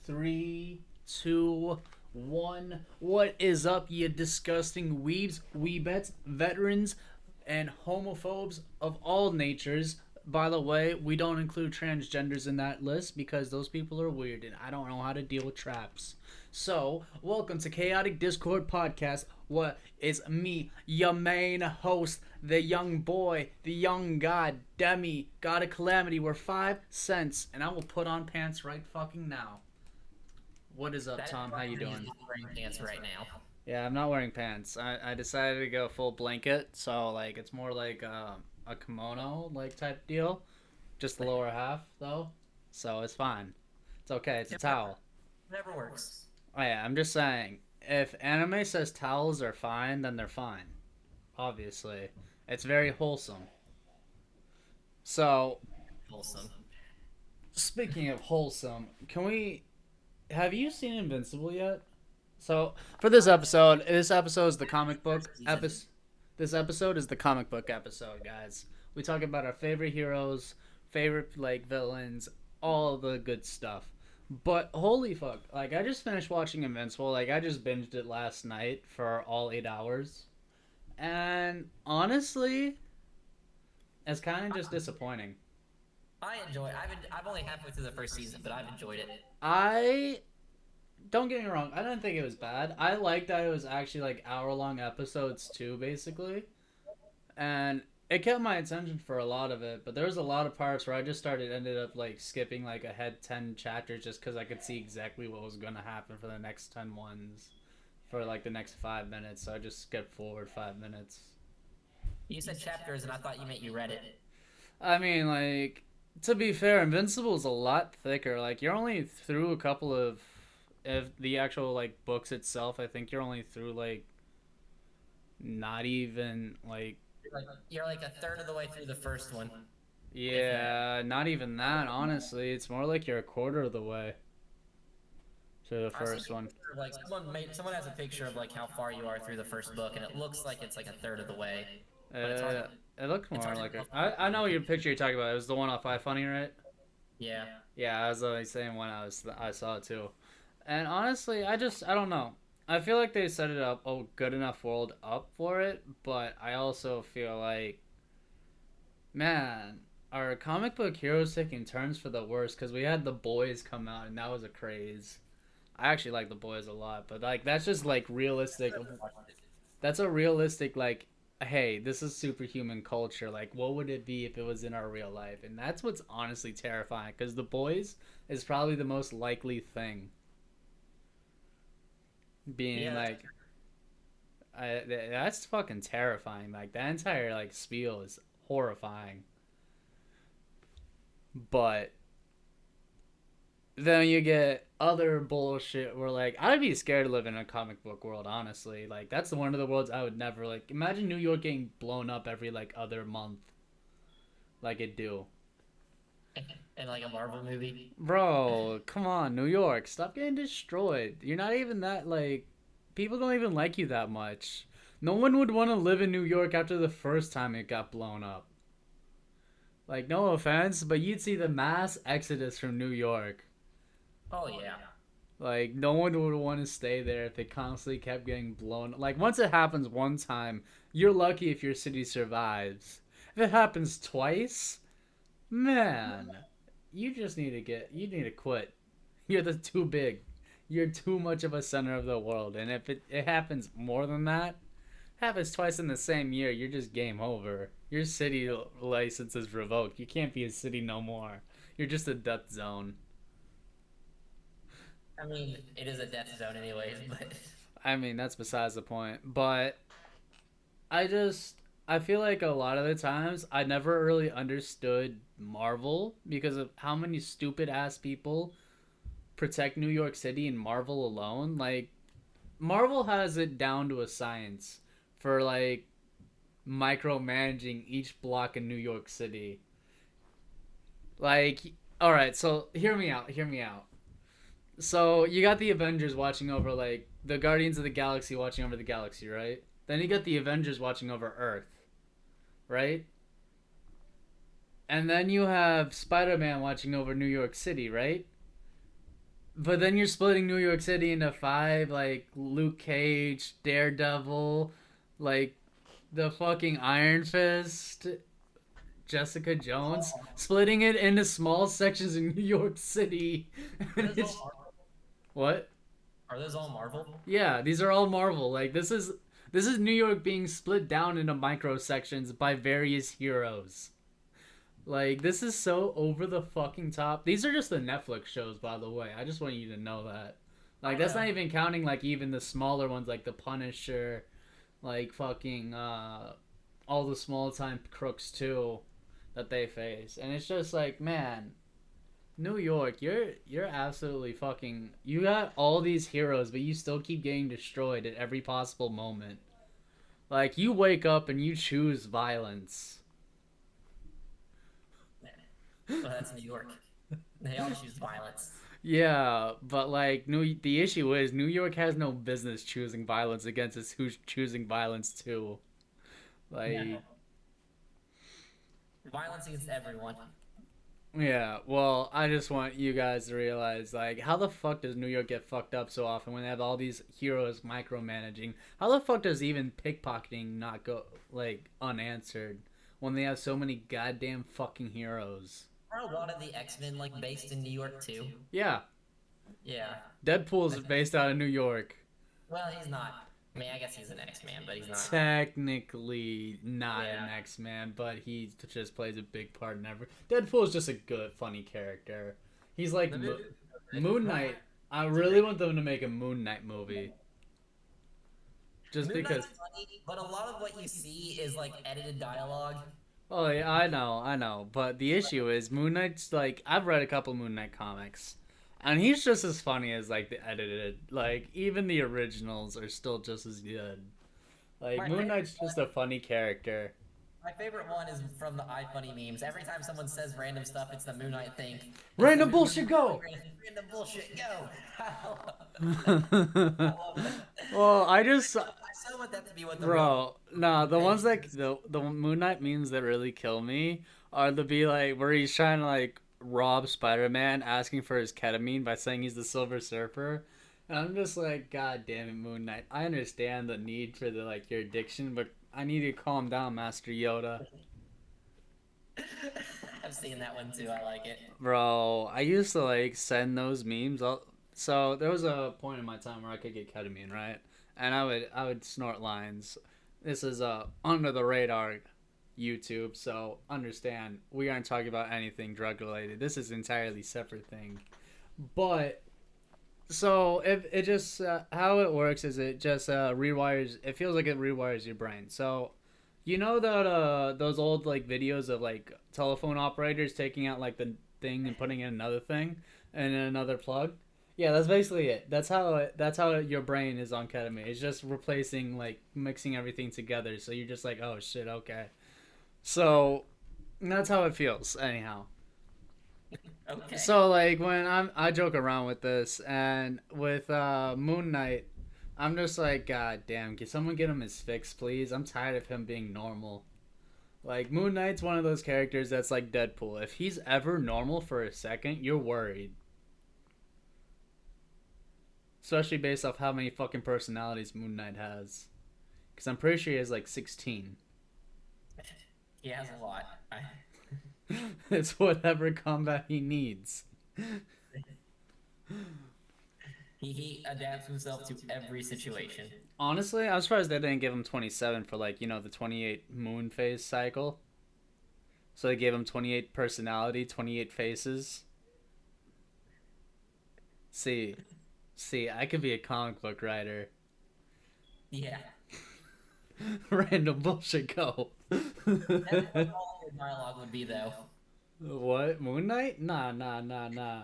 Three, two, one. What is up, you disgusting weebs, weebettes, veterans, and homophobes of all natures? By the way, we don't include transgenders in that list because those people are weird and I don't know how to deal with traps. So, welcome to Chaotic Discord Podcast. What is me, your main host, the young boy, the young god, Demi, God of Calamity. We're 5 cents, and I will put on pants right fucking now. What is up, That Tom? How you Barkley is doing? not wearing pants right now. Yeah, I'm not wearing pants. I decided to go full blanket, so like it's more like a kimono like type deal, just the lower half though. So it's fine. It's okay. It's a It towel. never works. Oh yeah, I'm just saying. If anime says towels are fine, then they're fine. Obviously, it's very wholesome. So Wholesome. speaking of wholesome, can we? Have you seen Invincible yet? So for this episode is the comic book First season. episode. This episode is the comic book episode, guys. We talk about our favorite heroes, favorite like villains, all the good stuff. But holy fuck, like I just finished watching Invincible. Like I just binged it last night for all 8 hours, and honestly, it's kind of just disappointing. I enjoy. I've only halfway through the first season, but I've enjoyed it. I don't get me wrong. I didn't think it was bad. I liked that it was actually like hour-long episodes too, basically, and it kept my attention for a lot of it. But there was a lot of parts where I just ended up like skipping like ahead 10 chapters just because I could see exactly what was gonna happen for the next 10 ones for like the next 5 minutes. So I just skipped forward 5 minutes. You said chapters, and I thought you meant you read it. I mean, like to be fair, Invincible is a lot thicker. Like you're only through a couple of if the actual like books itself. I think you're only through like not even like You're like a third of the way through the first one, if that. yeah, not even that. Honestly, it's more like you're a quarter of the way to the I see a first one. picture of like someone has a picture of like how far you are through the first book, and it looks like it's like a third of the way, but Uh, it looked it's more hard to like tell a. if it's I really know your big. picture you're talking about. It was the one off iFunny, right? Yeah. Yeah, I was always saying when I saw it too, and honestly, I don't know. I feel like they set it up a good enough world up for it, but I also feel like man, our comic book heroes taking turns for the worst because we had the boys come out and that was a craze. I actually like the boys a lot, but like that's just like realistic. That's a realistic like, hey, this is superhuman culture. Like, what would it be if it was in our real life? And that's what's honestly terrifying because the boys is probably the most likely thing being Yeah. like, that's fucking terrifying. Like that entire like spiel is horrifying. But then you get other bullshit where like I'd be scared to live in a comic book world, honestly. Like that's one of the worlds I would never like imagine New York getting blown up every like other month like it do. And like a Marvel movie. Bro, come on, New York, stop getting destroyed. You're not even that like people don't even like you that much. No one would want to live in New York after the first time it got blown up. Like no offense, but you'd see the mass exodus from New York. Oh yeah. Like no one would want to stay there if they constantly kept getting blown. Like once it happens one time, you're lucky if your city survives. If it happens twice, man, you need to quit. You're too big. You're too much of a center of the world. And if it happens more than that, happens twice in the same year, you're just game over. Your city license is revoked. You can't be a city no more. You're just a death zone. I mean, it is a death zone anyways, but I mean, that's besides the point. But I just I feel like a lot of the times I never really understood Marvel because of how many stupid ass people protect New York City and Marvel alone. Like Marvel has it down to a science for like micromanaging each block in New York City. Like all right, so hear me out, hear me out. So you got the Avengers watching over like the Guardians of the Galaxy watching over the galaxy, right? Then you got the Avengers watching over Earth, right? And then you have Spider Man watching over New York City, right? But then you're splitting New York City into five, like Luke Cage, Daredevil, like the fucking Iron Fist, Jessica Jones, Oh, splitting it into small sections in New York City. are those all Marvel? What? Are those all Marvel? Yeah, these are all Marvel. Like this is New York being split down into micro sections by various heroes. Like this is so over the fucking top. These are just the Netflix shows, by the way. I just want you to know that. Like I that's know. not even counting like even the smaller ones like the Punisher, like fucking all the small time crooks too that they face. And it's just like, man, New York, you're absolutely fucking you got all these heroes, but you still keep getting destroyed at every possible moment. Like you wake up and you choose violence. Well, that's New York. They all choose violence. Yeah, but like the issue is New York has no business choosing violence against us who's choosing violence too. Like No. Violence against everyone. yeah, well, I just want you guys to realize like how the fuck does New York get fucked up so often when they have all these heroes micromanaging? How the fuck does even pickpocketing not go like unanswered when they have so many goddamn fucking heroes? Are a lot of the X-Men like based in New York too? Yeah, Yeah. Deadpool's I think. based out of New York. Well, he's not. I mean, I guess he's an X-Man, but he's not. Technically not Yeah. an X-Man, but he just plays a big part in every. Deadpool's just a good, funny character. He's like The movie. Moon Moon Knight. Knight I is a really great. want them to make a Moon Knight movie, just Moon because. Knight's funny, but a lot of what you see is like edited dialogue. Oh yeah, I know. But the issue is Moon Knight's like I've read a couple Moon Knight comics, and he's just as funny as like the edited. Like even the originals are still just as good. Like My Moon favorite Knight's one. just a funny character. My favorite one is from the iFunny memes. Every time someone says random stuff, it's the Moon Knight thing. It's the Random Moon bullshit, go. Knight random bullshit. Go. I Well, love that. I just, I so want that to be what the real bro, nah, the thing ones that is. the Moon Knight memes that really kill me are the be like where he's trying to like rob Spider Man, asking for his ketamine by saying he's the Silver Surfer, and I'm just like, God damn it, Moon Knight. I understand the need for the like your addiction, but I need you to calm down, Master Yoda. I've seen that one too. I like it. Bro, I used to like send those memes. So there was a point in my time where I could get ketamine, right? And I would snort lines. This is under the radar YouTube, so understand we aren't talking about anything drug related. This is entirely separate thing. But so if it just how it works is it just rewires. It feels like it rewires your brain. So you know that those old like videos of like telephone operators taking out like the thing and putting in another thing and in another plug. Yeah, that's basically it. That's how your brain is on ketamine. It's just replacing like mixing everything together. So you're just like, oh shit, okay. So that's how it feels anyhow. Okay. So like when I joke around with this and with Moon Knight, I'm just like, God damn, can someone get him his fix, please? I'm tired of him being normal. Like Moon Knight's one of those characters that's like Deadpool. If he's ever normal for a second, you're worried. Especially based off how many fucking personalities Moon Knight has. Because I'm pretty sure he has like 16. He has a lot. It's whatever combat he needs. He adapts himself to every situation. Honestly, I'm surprised they didn't give him 27 for like, the 28 moon phase cycle. So they gave him 28 personality, 28 faces. See, see, I could be a comic book writer. Yeah. Random bullshit go. That's what all your dialogue would be, though. What? Moon Knight? Nah, nah, nah, nah.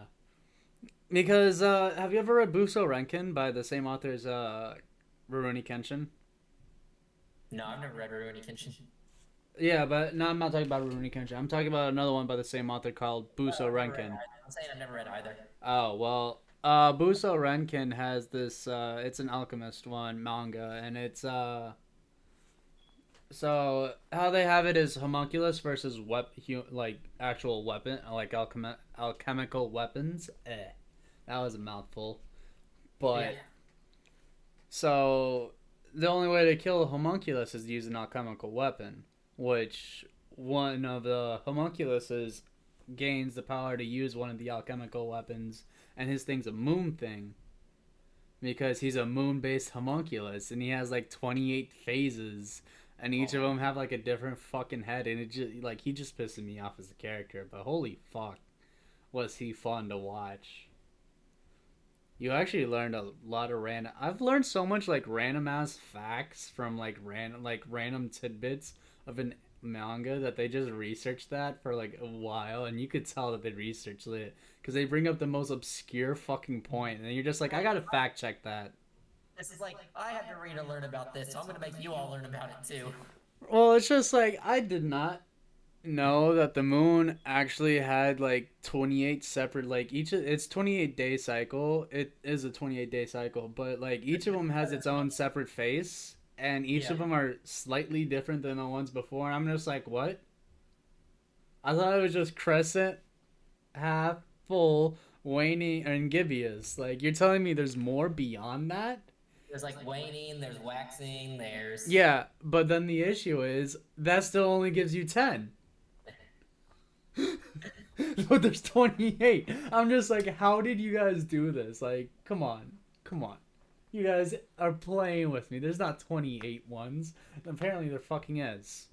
Because have you ever read Buso Renkin by the same author as Rurouni Kenshin? No, I've never read Rurouni Kenshin. Yeah, but no, I'm not talking about Rurouni Kenshin. I'm talking about another one by the same author called Buso I've never read Renkin. either. I'm saying I've never read either. Oh well, Buso Renkin has this. It's an alchemist one manga, and it's So how they have it is homunculus versus like actual weapon, like alchemical weapons. That was a mouthful. Yeah. But so the only way to kill a homunculus is to use an alchemical weapon, which one of the homunculuses gains the power to use one of the alchemical weapons, and his thing's a moon thing because he's a moon-based homunculus, and he has like 28 phases, and each Oh of my them have like a different fucking head, and it just like he just pissing me off as a character. But holy fuck, was he fun to watch? You actually learned a lot of random. I've learned so much like random ass facts from like random tidbits of an manga that they just researched that for like a while, and you could tell that they researched it because they bring up the most obscure fucking point, and you're just like, I God. gotta fact check that. This is like, I had to read and learn about this, so I'm gonna make you all learn about it too. Well, it's just like I did not know that the moon actually had like 28 separate like each of its 28-day cycle. It is a 28-day cycle, but like each of them has its own separate face, and each Yeah. of them are slightly different than the ones before. And I'm just like, what? I thought it was just crescent, half, full, waning, and gibbous. Like you're telling me there's more beyond that? There's like waning, there's waxing, there's. Yeah, but then the issue is that still only gives you 10. But there's 28. I'm just like, how did you guys do this? Like, come on. Come on. You guys are playing with me. There's not 28 ones. Apparently there fucking is.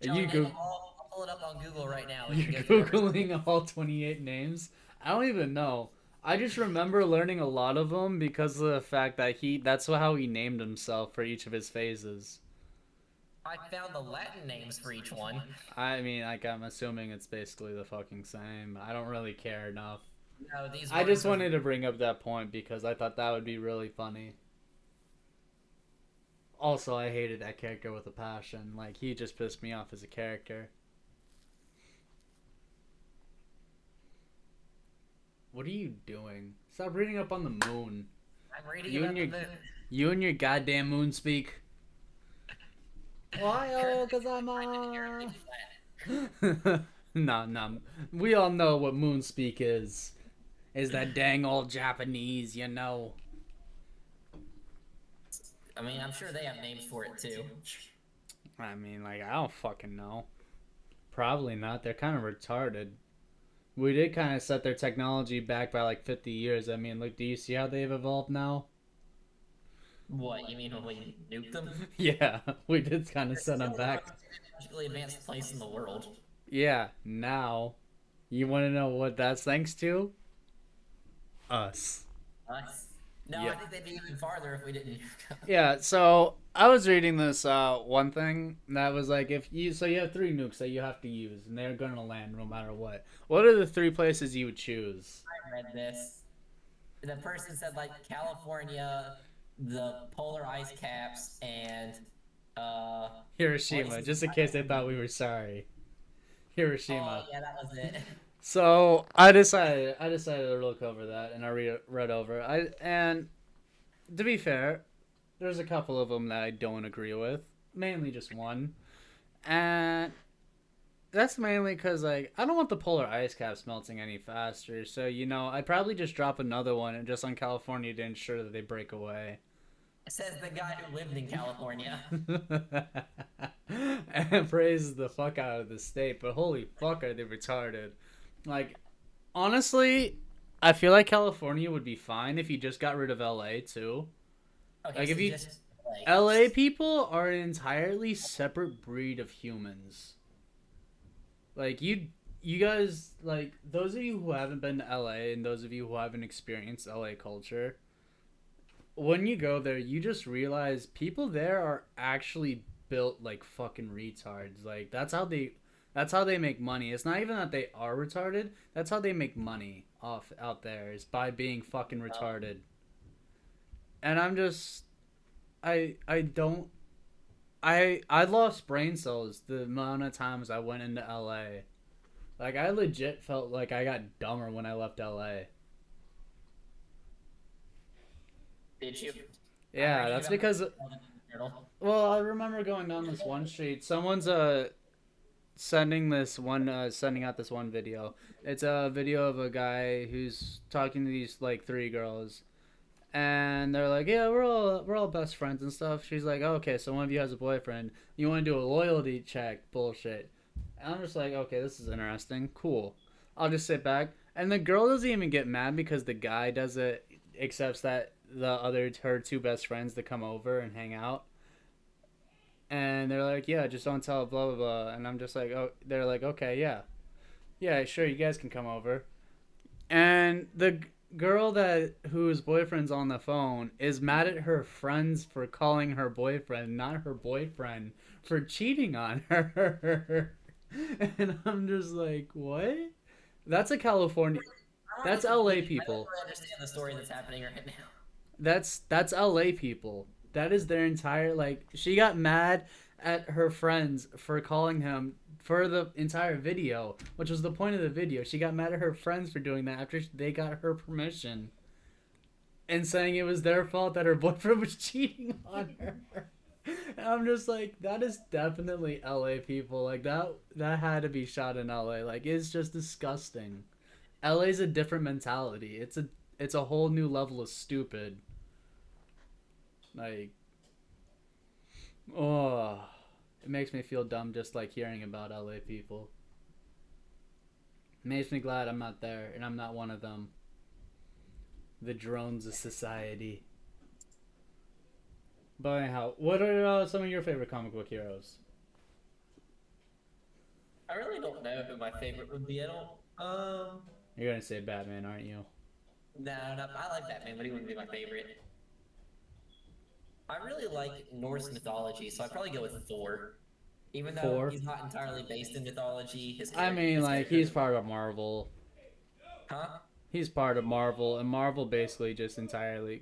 Shall we You name go them all? I'll pull it up on Google right now. We you're can go through every. googling all 28 names. I don't even know. I just remember learning a lot of them because of the fact that that's how he named himself for each of his phases. I found the Latin names for each one. I mean, like I'm assuming it's basically the fucking same. I don't really care enough. No, these I just words are. wanted to bring up that point because I thought that would be really funny. Also, I hated that character with a passion. Like, he just pissed me off as a character. What are you doing? Stop reading up on the moon. I'm reading You about and the your moon. you and your goddamn moon speak. Why? Oh, cause I'm Currently no, no. We all know what moon speak is. Is that dang old Japanese, you know? I mean, I'm sure they have names for it too. I mean, like, I don't fucking know. Probably not. They're kind of retarded. We did kind of set their technology back by like 50 years. I mean, look, do you see how they've evolved now? What, you mean when we nuked them? Yeah, we did kind of They're set them still the back. most technologically advanced place in the world. Yeah, now. You want to know what that's thanks to? Us. Us? No, I Yeah. think they'd be even farther if we didn't nuke them. Yeah, so I was reading this one thing that was like if you so you have three nukes that you have to use and they're gonna land no matter what. What are the three places you would choose? I read this. The person said like California, the polar ice caps, and Hiroshima, places. just in case they thought we were sorry. Oh Hiroshima. yeah, that was it. So I decided to look over that and I read over. And to be fair, there's a couple of them that I don't agree with. Mainly just one, and that's mainly because like I don't want the polar ice caps melting any faster. So I'd probably just drop another one and just on California to ensure that they break away. Says the guy who lived in California. And praises the fuck out of the state, but holy fuck, are they retarded? Like, honestly, I feel like California would be fine if you just got rid of LA too. Okay, Like, so if you just like LA people are an entirely separate breed of humans. Like you guys like those of you who haven't been to LA and those of you who haven't experienced LA culture, when you go there, you just realize people there are actually built like fucking retards. Like that's how they make money. It's not even that they are retarded. That's how they make money off out there is by being fucking retarded. And I'm just I don't I lost brain cells the amount of times I went into LA. Like I legit felt like I got dumber when I left LA. did you? I'm Yeah, reading that's about because the turtle. well, I remember going down this one street. Someone's sending out this one video. It's a video of a guy who's talking to these like three girls, and they're like, "Yeah, we're all best friends and stuff." She's like, oh, "Okay, so one of you has a boyfriend. You want to do a loyalty check? Bullshit." And I'm just like, "Okay, this is interesting. Cool." I'll just sit back, and the girl doesn't even get mad because the guy does it. Accepts that her two best friends to come over and hang out, and they're like, "Yeah, just don't tell blah blah blah." And I'm just like, "Oh," they're like, "Okay, yeah, yeah, sure, you guys can come over." And the girl that whose boyfriend's on the phone is mad at her friends for calling her boyfriend, not her boyfriend, for cheating on her. And I'm just like, what? That's a California. I don't That's even LA get it. I don't people. really understand the story that's happening right now. That's LA people. That is their entire like. She got mad at her friends for calling him for the entire video, which was the point of the video. She got mad at her friends for doing that after they got her permission and saying it was their fault that her boyfriend was cheating on her. And I'm just like, that is definitely LA people. Like that had to be shot in LA. Like it's just disgusting. LA's a different mentality. It's a whole new level of stupid. Like, oh, it makes me feel dumb just like hearing about LA people. It makes me glad I'm not there and I'm not one of them. The drones of society. But anyhow, what are some of your favorite comic book heroes? I really don't know who my favorite would be. I don't. You're gonna say Batman, aren't you? No, no, I like Batman, but he wouldn't be my favorite. I really like Norse mythology, so I'd probably go with Thor. Even though Thor. he's not entirely based in mythology, I mean, his like character, he's part of Marvel. huh? He's part of Marvel, and Marvel basically just entirely.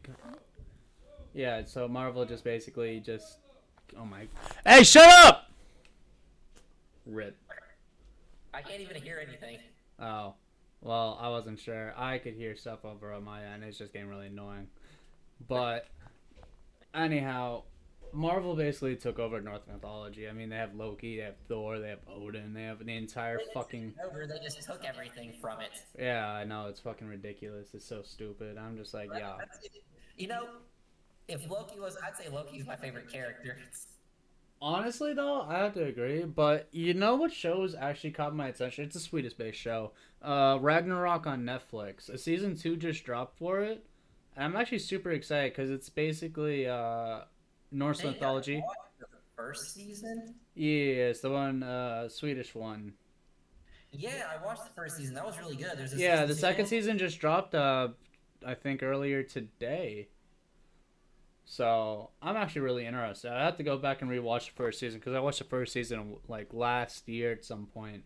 Yeah, so Marvel just basically just. Oh my. Hey, shut up! Rip. I can't even hear anything. Oh. Well, I wasn't sure. I could hear stuff over on my end. It's just getting really annoying. But, anyhow, Marvel basically took over Norse mythology. I mean, they have Loki, they have Thor, they have Odin, they have the entire They didn't fucking. take it over, they just took everything from it. Yeah, I know. It's fucking ridiculous. It's so stupid. I'm just like, yeah. You know, if Loki was, I'd say Loki's my favorite character. Honestly, though, I have to agree. But you know what shows actually caught my attention? It's a Swedish-based show. Ragnarok on Netflix. A season 2 just dropped for it. And I'm actually super excited because it's basically Norse Hey, I mythology. watched the first season. Yeah, it's the one, Swedish one. Yeah, I watched the first season. That was really good. There's a Yeah, season the two second now. season just dropped, I think earlier today. So I'm actually really interested. I have to go back and rewatch the first season because I watched the first season like last year at some point,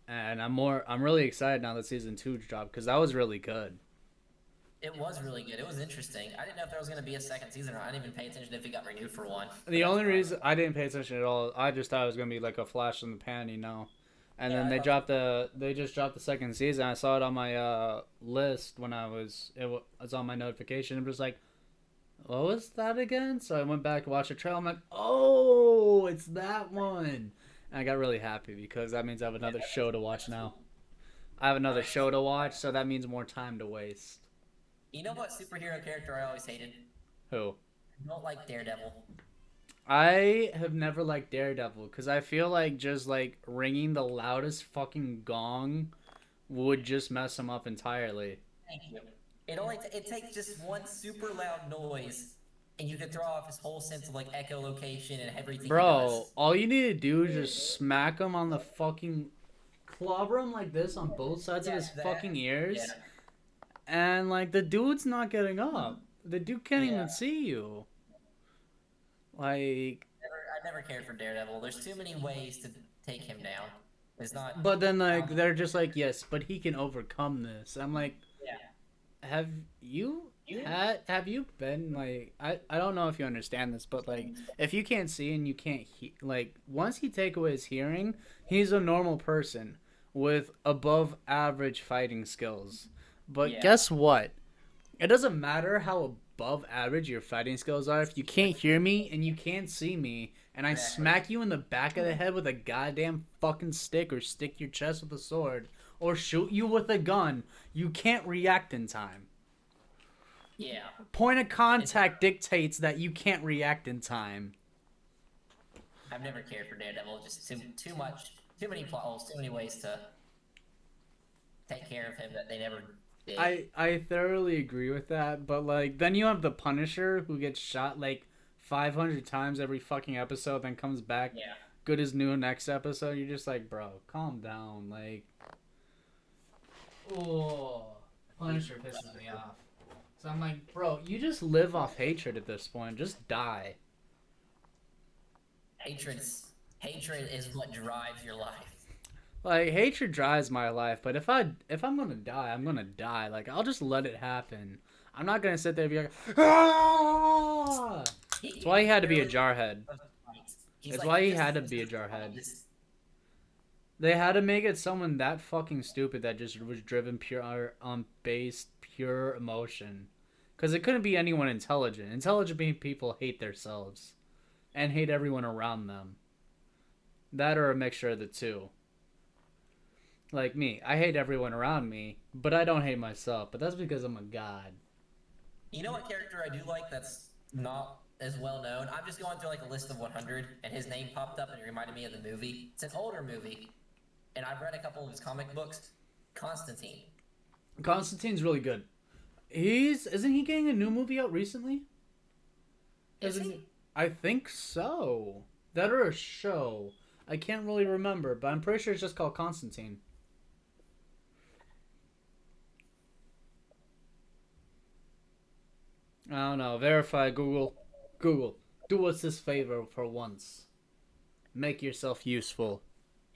and I'm really excited now that season 2 dropped because that was really good. It was really good. It was interesting. I didn't know if there was going to be a second season or not. I didn't even pay attention if it got renewed for one. But The that's only fine. reason I didn't pay attention at all, I just thought it was gonna be like a flash in the pan, And Yeah, then I they thought so. dropped they just dropped the second season. I saw it on my list when it was on my notification. It was like, what was that again? So I went back and watched the trailer. I'm like, oh, it's that one. And I got really happy because that means I have Yeah, another show to watch that's now. cool. I have All another right. show to watch, so that means more time to waste. You know what superhero character I always hated? Who? I don't like Daredevil. I have never liked Daredevil because I feel like just like ringing the loudest fucking gong would just mess him up entirely. Thank you. It takes just one super loud noise, and you can throw off his whole sense of like echolocation and everything he Bro, does. all you need to do is just smack him on the fucking clobber him like this on both sides of Yeah, his that. fucking Yeah, ears, and like the dude's not getting up. The dude can't yeah. even see you. Like, I never cared for Daredevil. There's too many ways to take him down. It's not. but then like Um, they're just like, yes, but he can overcome this. I'm like, yeah. have you have you been like I don't know if you understand this, but like if you can't see and you can't like once you take away his hearing, he's a normal person with above average fighting skills. But Yeah. guess what? It doesn't matter how above average your fighting skills are, if you can't hear me and you can't see me, and I Exactly. smack you in the back of the head with a goddamn fucking stick, or stick your chest with a sword, or shoot you with a gun, you can't react in time. Yeah. Point of contact dictates that you can't react in time. I've never cared for Daredevil. Just too many plot holes, too many ways to take care of him that they never did. I thoroughly agree with that, but like then you have the Punisher who gets shot like 500 times every fucking episode, then comes back Yeah. good as new next episode. You're just like, bro, calm down. Like, oh, Punisher pisses me off. So I'm like, bro, you just live off hatred at this point. Just die. Hatred is what drives your life. Like hatred drives my life, but if I'm gonna die, I'm gonna die. Like I'll just let it happen. I'm not gonna sit there and be like, ah! That's why he had to be a jarhead. It's why he had to be a jarhead. They had to make it someone that fucking stupid that just was driven pure on base pure emotion, because it couldn't be anyone intelligent. Intelligent people hate themselves, and hate everyone around them. That or a mixture of the two. Like me, I hate everyone around me, but I don't hate myself. But that's because I'm a god. You know what character I do like that's not as well known? I'm just going through like a list of 100, and his name popped up, and it reminded me of the movie. It's an older movie, and I've read a couple of his comic books. Constantine. Constantine's really good. Isn't he getting a new movie out recently? Is he? I think so. That or a show. I can't really remember, but I'm pretty sure it's just called Constantine. I don't know. Verify Google. Google. Do us this favor for once. Make yourself useful.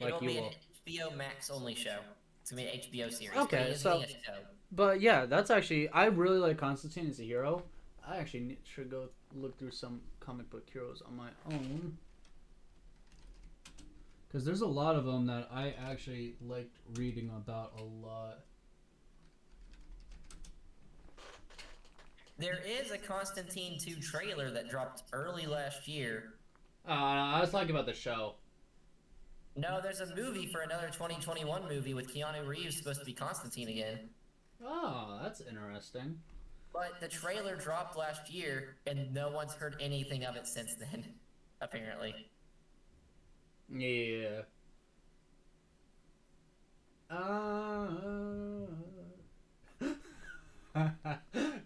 Like It'll you be an will. HBO Max only show. It's gonna be an HBO series. Okay, but it is so- being a show. But yeah, that's actually, I really like Constantine as a hero. I actually should go look through some comic book heroes on my own. Because there's a lot of them that I actually liked reading about a lot. There is a Constantine 2 trailer that dropped early last year. I was talking about the show. No, there's a movie for another 2021 movie with Keanu Reeves supposed to be Constantine again. Oh, that's interesting. But the trailer dropped last year, and no one's heard anything of it since then, apparently. Yeah.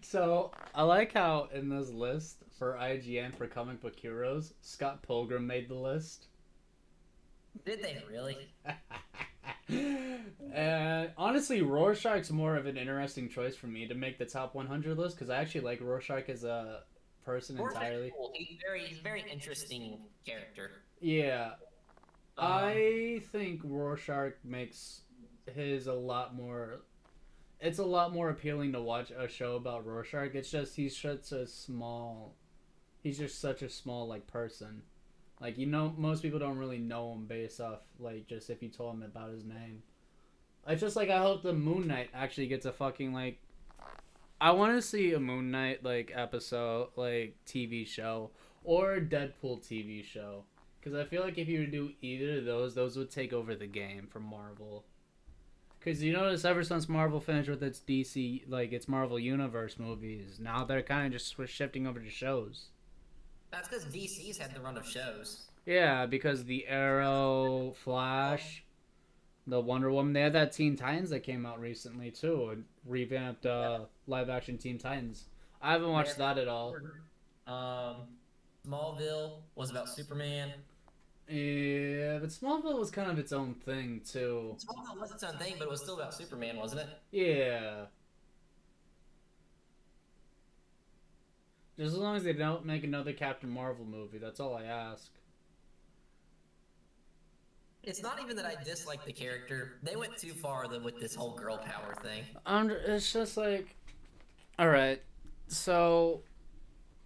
So, I like how in this list for IGN for comic book heroes, Scott Pilgrim made the list. Did they really? And honestly, Rorschach's more of an interesting choice for me to make the top 100 list, because I actually like Rorschach as a person entirely. Cool. He's a very interesting character. Yeah, I think Rorschach makes his a lot more. It's a lot more appealing to watch a show about Rorschach. It's just he's such a small. He's just such a small like person. Like most people don't really know him based off like just if you told him about his name. It's just like I hope the Moon Knight actually gets a fucking like. I want to see a Moon Knight like episode like TV show or a Deadpool TV show. Because I feel like if you were to do either of those would take over the game for Marvel. Because you notice ever since Marvel finished with its DC, like its Marvel Universe movies, now they're kind of just shifting over to shows. That's because DC's had the run of shows. Yeah, because the Arrow, Flash, the Wonder Woman, they had that Teen Titans that came out recently too, a revamped live action Teen Titans. I haven't watched that at all. Smallville was about Superman. Yeah, but Smallville was kind of its own thing too. Smallville was its own thing, but it was still about Superman, wasn't it? Yeah. Just as long as they don't make another Captain Marvel movie, that's all I ask. It's not even that I dislike the character. They went too far with this whole girl power thing. It's just like, all right. So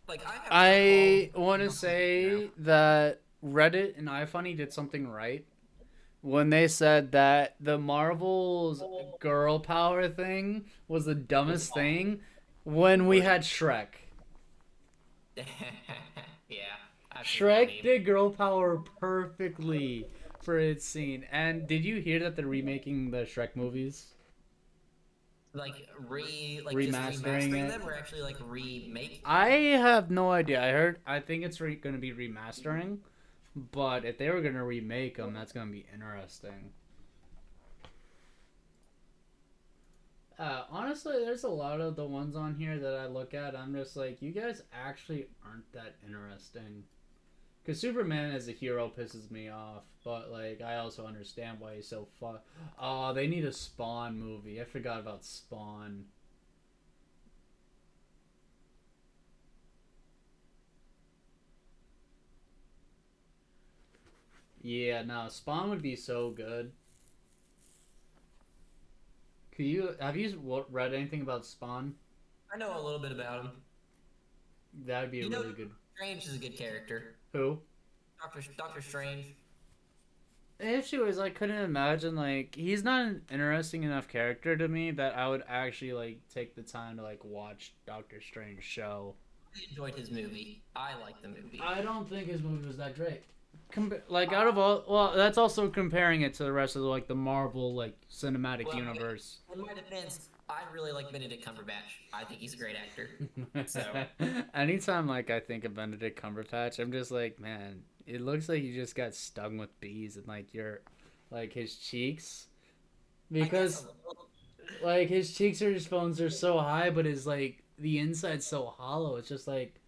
Like I want to say that Reddit and iFunny did something right when they said that the Marvel's girl power thing was the dumbest thing when we had Shrek. Yeah, I've seen that Shrek meme. did girl power perfectly for its scene. And did you hear that they're remaking the Shrek movies? Like just Remastering remastering it? them, or actually like remake. I have no idea. I think it's going to be remastering, but if they were going to remake them, that's going to be interesting. Honestly, there's a lot of the ones on here that I look at. I'm just like, you guys actually aren't that interesting. Because Superman as a hero pisses me off, but like I also understand why he's so fun. Oh, they need a Spawn movie. I forgot about Spawn. Yeah, no, Spawn would be so good. Could you have you read anything about Spawn? I know a little bit about him. That'd be a You know, really good. Strange is a good character. Who? Doctor Strange. The issue is I couldn't imagine like he's not an interesting enough character to me that I would actually like take the time to like watch Doctor Strange show. I enjoyed his movie. I liked the movie. I don't think his movie was that great. Like out of all, well, that's also comparing it to the rest of the, like the Marvel like cinematic Well, universe. in my defense, I really like Benedict Cumberbatch. I think he's a great actor. So Anytime like I think of Benedict Cumberbatch, I'm just like, man, it looks like you just got stung with bees and like your, like his cheeks, I guess because a little. like his cheeks or his bones are so high, but his like the inside's so hollow. It's just like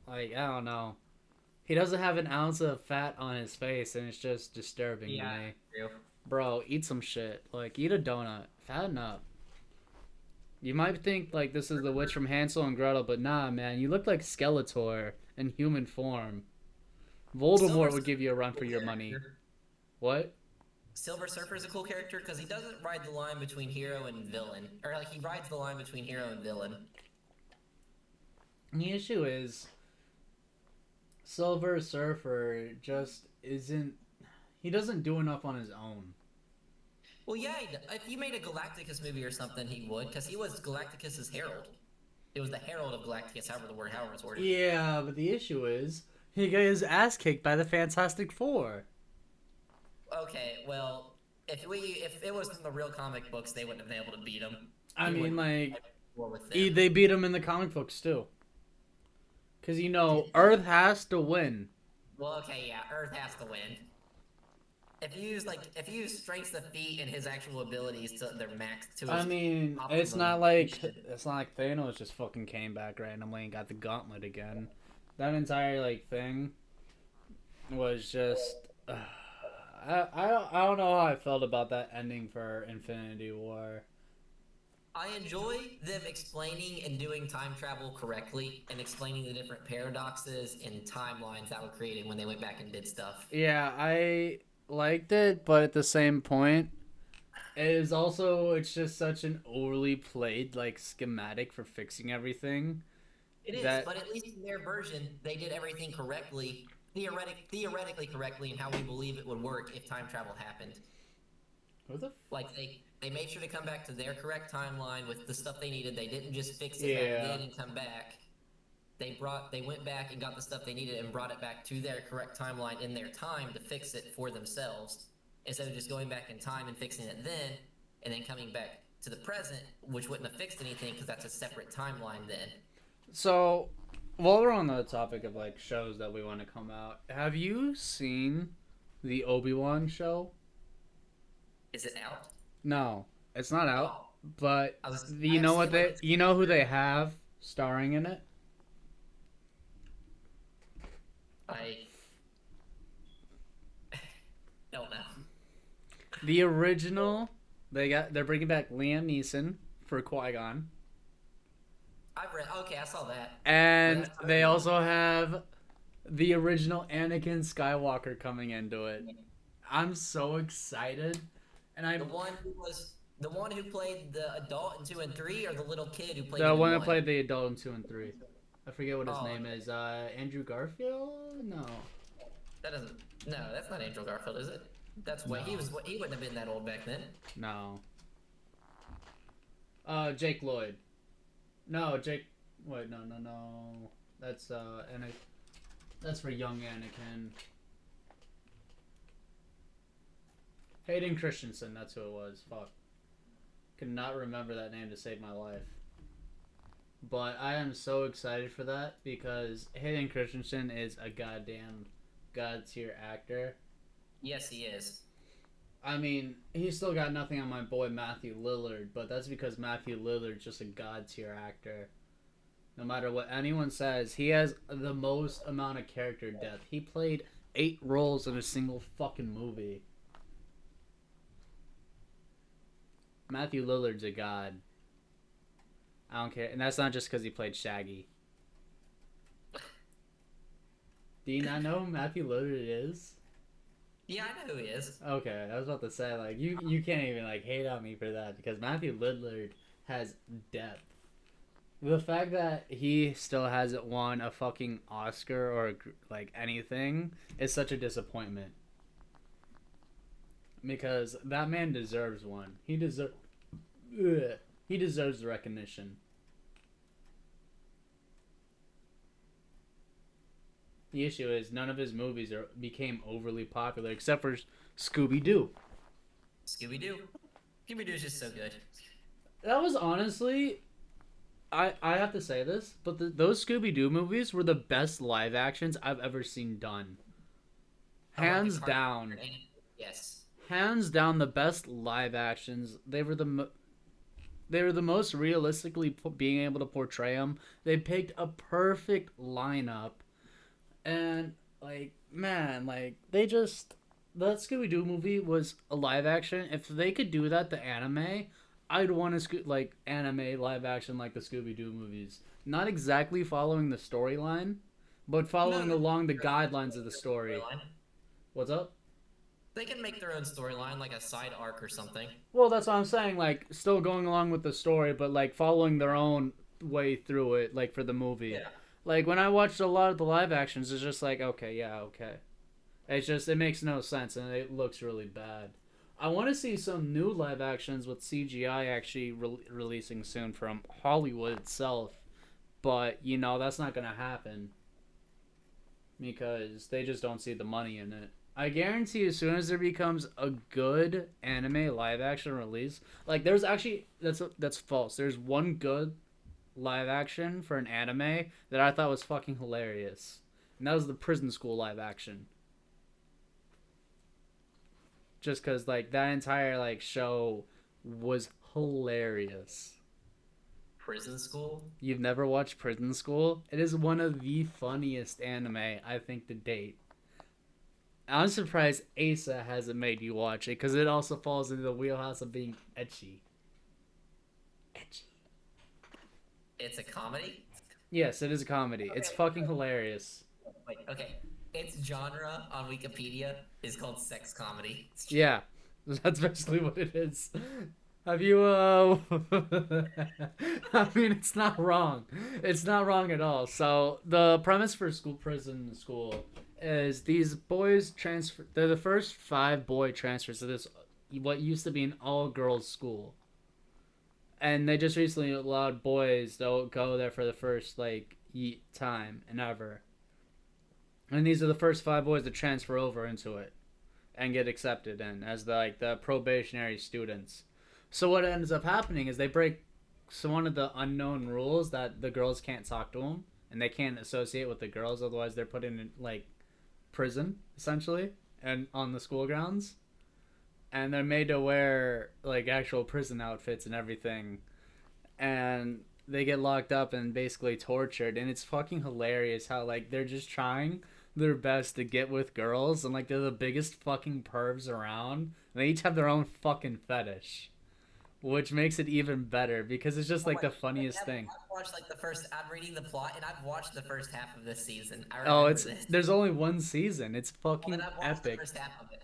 I don't know. He doesn't have an ounce of fat on his face, and it's just disturbing to Yeah, me. true. Bro, eat some shit. Like, eat a donut. Fatten up. You might think, like, this is the witch from Hansel and Gretel, but nah, man. You look like Skeletor in human form. Silver Voldemort would give Surfer's you a a run for cool your money. character. What? Silver Surfer's a cool character because he doesn't ride the line between hero and villain, or like he rides the line between hero and villain. The issue is, Silver Surfer just isn't. He doesn't do enough on his own. Well, yeah, if you made a Galacticus movie or something, he would, because he was Galacticus's herald. It was the herald of Galacticus, however it's worded. Yeah, but the issue is, he got his ass kicked by the Fantastic Four. Okay, well, if it was from the real comic books, they wouldn't have been able to beat him. I He mean, wouldn't like, have war with them. they beat him in the comic books too. Because, Earth has to win. Well, okay, yeah, Earth has to win. If you use strengths of feet and his actual abilities to their max to his I mean, optimum, it's not like Thanos just fucking came back randomly and got the gauntlet again. That entire like thing was just. I don't know how I felt about that ending for Infinity War. I enjoy them explaining and doing time travel correctly and explaining the different paradoxes and timelines that were created when they went back and did stuff. Yeah, I liked it, but at the same point, it's just such an overly played like schematic for fixing everything It is, that but at least in their version, they did everything correctly, theoretically correctly, and how we believe it would work if time travel happened. who the Like they made sure to come back to their correct timeline with the stuff they needed. They didn't just fix it Yeah. back then and come back. They went back and got the stuff they needed and brought it back to their correct timeline in their time to fix it for themselves, instead of just going back in time and fixing it then and then coming back to the present, which wouldn't have fixed anything because that's a separate timeline then. So, while we're on the topic of like shows that we want to come out, have you seen the Obi-Wan show? Is it out? No, it's not out. Oh, But I was. you know what you know who they have starring in it? I don't know. The original. They're bringing back Liam Neeson for Qui-Gon, I've read. Okay, I saw that. and That's they also have the original Anakin Skywalker coming into it. I'm so excited, and I'm The one who played the adult in 2 and 3, or the little kid who played the him in one who 1? played the adult in 2 and 3. I forget what his Oh, name is. Andrew Garfield? No. that doesn't. No, that's not Andrew Garfield, is it? That's what No. he wouldn't have been that old back then. No. Jake Lloyd. No, Jake. Wait, no, no, no. That's that's for young Anakin. Hayden Christensen, that's who it was. Fuck. Could not remember that name to save my life. But I am so excited for that because Hayden Christensen is a goddamn god tier actor. Yes, he is. I mean, he's still got nothing on my boy Matthew Lillard, but that's because Matthew Lillard's just a god tier actor. No matter what anyone says, he has the most amount of character depth. He played 8 roles in a single fucking movie. Matthew Lillard's a god. I don't care. And that's not just because he played Shaggy. Do you not know who Matthew Lillard is? Yeah, I know who he is. Okay, I was about to say, like, you can't even, like, hate on me for that because Matthew Lillard has depth. The fact that he still hasn't won a fucking Oscar or, like, anything is such a disappointment. Because that man deserves one. He deserves the recognition. The issue is none of his movies became overly popular except for Scooby-Doo. Scooby-Doo. Scooby-Doo's just so good. That was honestly, I have to say this, but those Scooby-Doo movies were the best live actions I've ever seen done. Hands down. Yes. Hands down, the best live actions. They were the most realistically being able to portray them. They picked a perfect lineup. And, like, man, like, that Scooby-Doo movie was a live action. If they could do that to anime, I'd want to, anime live action like the Scooby-Doo movies. Not exactly following the storyline, but following along the guidelines of the story. What's up? They can make their own storyline, like a side arc or something. Well, that's what I'm saying, like, still going along with the story, but, like, following their own way through it, like, for the movie. Yeah. Like, when I watched a lot of the live actions, it's just like, okay, yeah, okay. It's just, it makes no sense, and it looks really bad. I want to see some new live actions with CGI actually releasing soon from Hollywood itself. But, you know, that's not going to happen. Because they just don't see the money in it. I guarantee as soon as there becomes a good anime live action release, like, there's actually, that's false. There's one good live action for an anime that I thought was fucking hilarious, and that was the Prison School live action. Just because, like, that entire, like, show was hilarious. Prison School? You've never watched Prison School? It is one of the funniest anime I think to date. I'm surprised Asa hasn't made you watch it because it also falls into the wheelhouse of being ecchi. Ecchi. It's a comedy? Yes, it is a comedy. Okay. It's fucking hilarious. Wait, okay. Its genre on Wikipedia is called sex comedy. Yeah, that's basically what it is. Have you, I mean, it's not wrong. It's not wrong at all. So, the premise for Prison School is these boys transfer. They're the first 5 boy transfers to this, what used to be an all-girls school. And they just recently allowed boys to go there for the first, like, time and ever. And these are the first 5 boys to transfer over into it and get accepted in as the probationary students. So what ends up happening is they break one of the unknown rules that the girls can't talk to them and they can't associate with the girls, otherwise they're put in, like, prison, essentially, and on the school grounds. And they're made to wear, like, actual prison outfits and everything. And they get locked up and basically tortured. And it's fucking hilarious how, like, they're just trying their best to get with girls. And, like, they're the biggest fucking pervs around. And they each have their own fucking fetish. Which makes it even better because it's just, like, the funniest thing. I've watched, like, I'm reading the plot, and I've watched the first half of this season. There's only one season. It's fucking I've watched epic. The first half of it.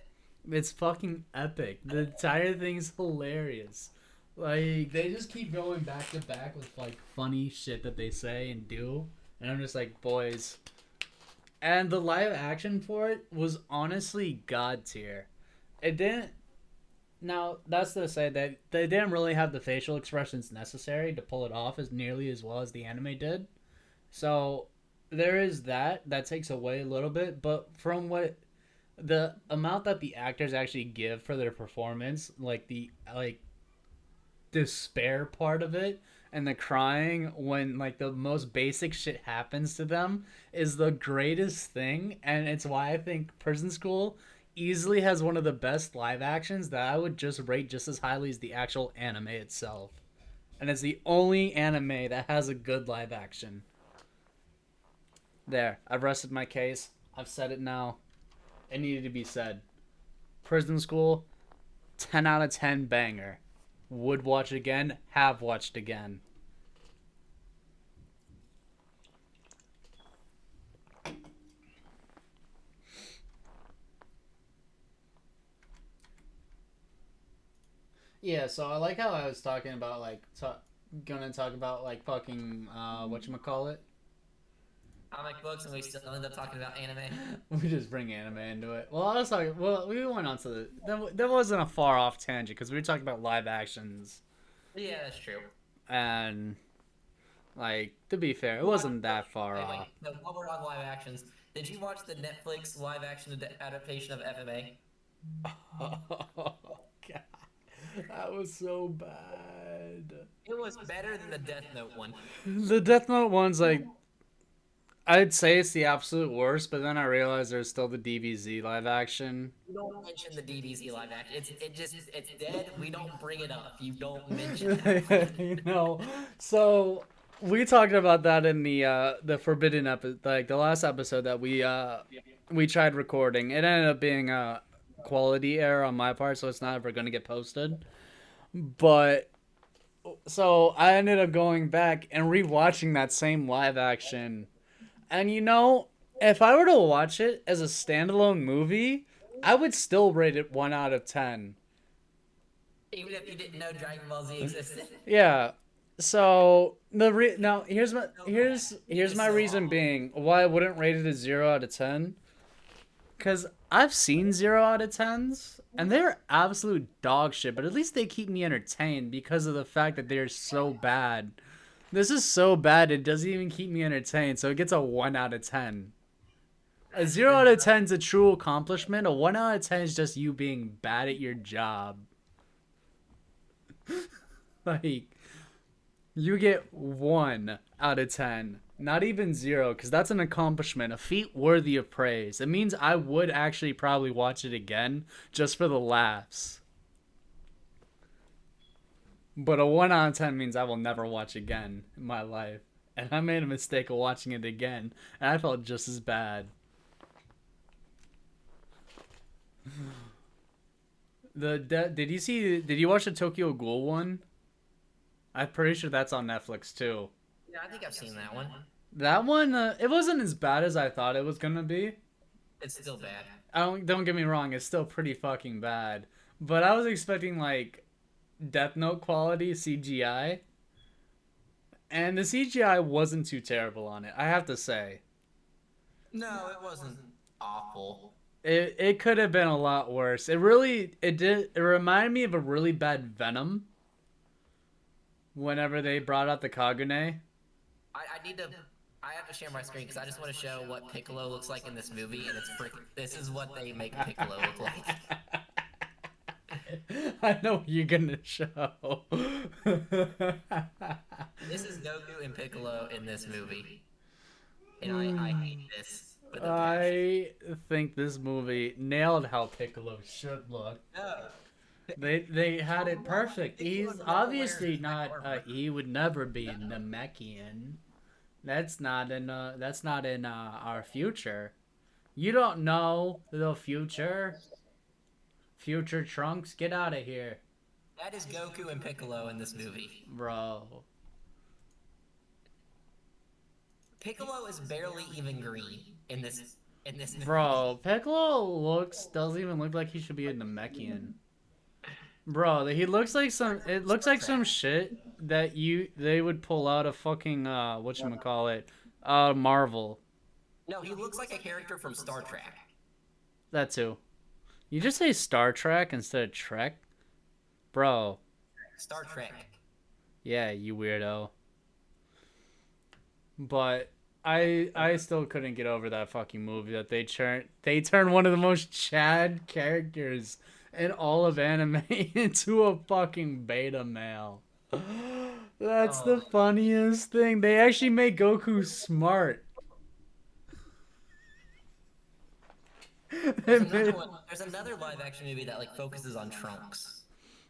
It's fucking epic. The entire thing's hilarious. Like, they just keep going back to back with, like, funny shit that they say and do. And I'm just like, boys. And the live action for it was honestly god tier. It didn't... Now, that's to say that they didn't really have the facial expressions necessary to pull it off as nearly as well as the anime did. So there is that. That takes away a little bit. But from what the amount that the actors actually give for their performance, like the despair part of it and the crying when like the most basic shit happens to them is the greatest thing, and it's why I think Prison School easily has one of the best live actions that I would just rate just as highly as the actual anime itself. And it's the only anime that has a good live action. There, I've rested my case. I've said it now. It needed to be said. Prison School, 10 out of 10 banger. Would watch again, have watched again. Yeah, so I like how I was talking about gonna talk about like fucking whatchamacallit. Comic books, and we still end up talking about anime. We just bring anime into it. Well, I was talking. Well, we went on to that wasn't a far off tangent because we were talking about live actions, Yeah, that's true. and like to be fair, it wasn't that far Wait, off. no, while we're on live actions, did you watch the Netflix live action adaptation of FMA? Oh god, that was so bad. It was better than the Death Note one. The Death Note one's like I'd say it's the absolute worst, but then I realized there's still the DBZ live action. You don't mention the DBZ live action. It's dead. We don't bring it up. You don't mention that. You know, so we talked about that in the Forbidden episode, like the last episode that we tried recording. It ended up being a quality error on my part, so it's not ever gonna get posted. But so I ended up going back and rewatching that same live action. And you know, if I were to watch it as a standalone movie, I would still rate it 1 out of 10. Even if you didn't know Dragon Ball Z existed. Yeah. So now here's my reason being why I wouldn't rate it a 0 out of 10. Cuz I've seen 0 out of 10s and they're absolute dog shit, but at least they keep me entertained because of the fact that they're so bad. This is so bad it doesn't even keep me entertained, so it gets a 1 out of 10. A 0 out of 10 is a true accomplishment. A 1 out of 10 is just you being bad at your job. Like, you get 1 out of 10. Not even 0, because that's an accomplishment, a feat worthy of praise. It means I would actually probably watch it again just for the laughs. But a 1 out of 10 means I will never watch again in my life. And I made a mistake of watching it again, and I felt just as bad. Did you watch the Tokyo Ghoul one? I'm pretty sure that's on Netflix too. Yeah, I think I've seen that one. That one, it wasn't as bad as I thought it was gonna be. It's still bad. Don't get me wrong, it's still pretty fucking bad. But I was expecting like Death Note quality CGI. And the CGI wasn't too terrible on it, I have to say. No, it wasn't awful. It could have been a lot worse. It reminded me of a really bad Venom. Whenever they brought out the Kagune. I have to share my screen because I just want to show what Piccolo looks like in this movie, and this is what they make Piccolo look like. I know what you're gonna show. This is Goku and Piccolo in this movie, and I hate this. I think this movie nailed how Piccolo should look. No. They had it perfect. He's obviously not. He would never be Namekian. That's not in our future. You don't know the future. Future Trunks, get out of here. That is Goku and Piccolo in this movie. Bro. Piccolo is barely even green in this movie. Bro, Piccolo doesn't even look like he should be a Namekian. Bro, he looks like it looks like some shit that they would pull out of fucking whatchamacallit, Marvel. No, he looks like a character from Star Trek. That too. You just say Star Trek instead of Trek? Bro, Star Trek. yeah, you weirdo. But I still couldn't get over that fucking movie that they turn one of the most Chad characters in all of anime into a fucking beta male. That's the Oh, funniest thing. They actually made Goku smart. They there's another made- one. There's another live action movie that like focuses on Trunks.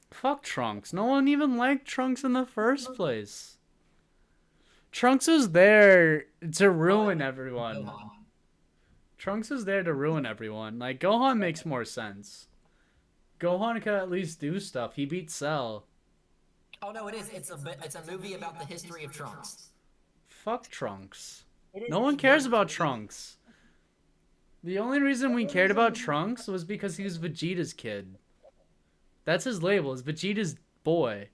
Fuck Trunks. No one even liked Trunks in the first place. Trunks is there to ruin everyone. Gohan. Trunks is there to ruin everyone. Like Gohan makes more sense. Gohan could at least do stuff. He beat Cell. Oh no, it is. It's a movie about the history of Trunks. Fuck Trunks. It is. No one He cares goes about to- Trunks. The only reason we cared about Trunks was because he was Vegeta's kid. That's his label. It's Vegeta's boy.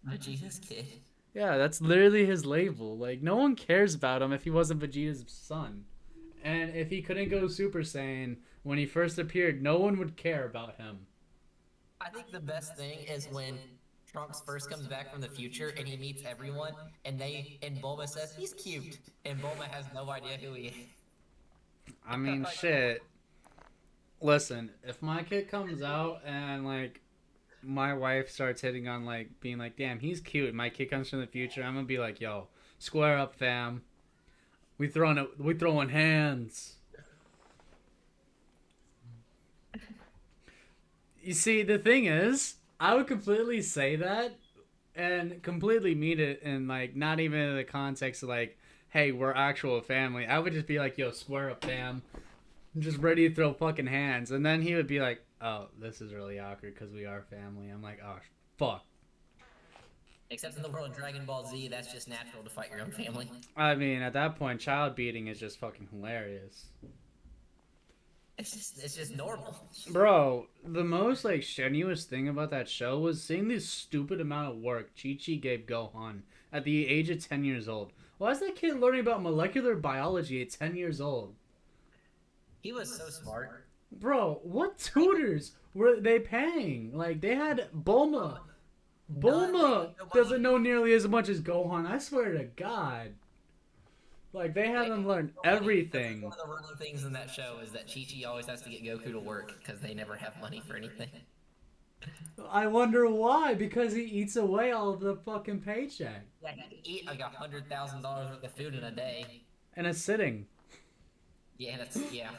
Vegeta's kid. Yeah, that's literally his label. Like, no one cares about him if he wasn't Vegeta's son. And if he couldn't go Super Saiyan when he first appeared, no one would care about him. I think the best thing is when Trunks first comes back from the future and he meets everyone, and Bulma says he's cute, and Bulma has no idea who he is. I mean, shit. Listen, if my kid comes out and, like, my wife starts hitting on, like, being like, damn, he's cute, my kid comes from the future, I'm gonna be like, yo, square up, fam. We throwing hands. You see, the thing is, I would completely say that and completely mean it in, like, not even in the context of, like, hey, we're actual family. I would just be like, yo, square up, fam. I'm just ready to throw fucking hands. And then he would be like, oh, this is really awkward because we are family. I'm like, oh, fuck. Except in the world of Dragon Ball Z, that's just natural to fight your own family. I mean, at that point, child beating is just fucking hilarious. It's just normal. Bro, the most, like, strenuous thing about that show was seeing this stupid amount of work Chi-Chi gave Gohan at the age of 10 years old. Why is that kid learning about molecular biology at 10 years old? He was so smart. Bro, what tutors were they paying? Like, they had Bulma. Bulma doesn't know nearly as much as Gohan. I swear to God. Like, they had him learn everything. One of the running things in that show is that Chi-Chi always has to get Goku to work because they never have money for anything. I wonder why. Because he eats away all of the fucking paycheck. Yeah, he could eat like $100,000 worth of food in a day. And a sitting. Yeah, yeah.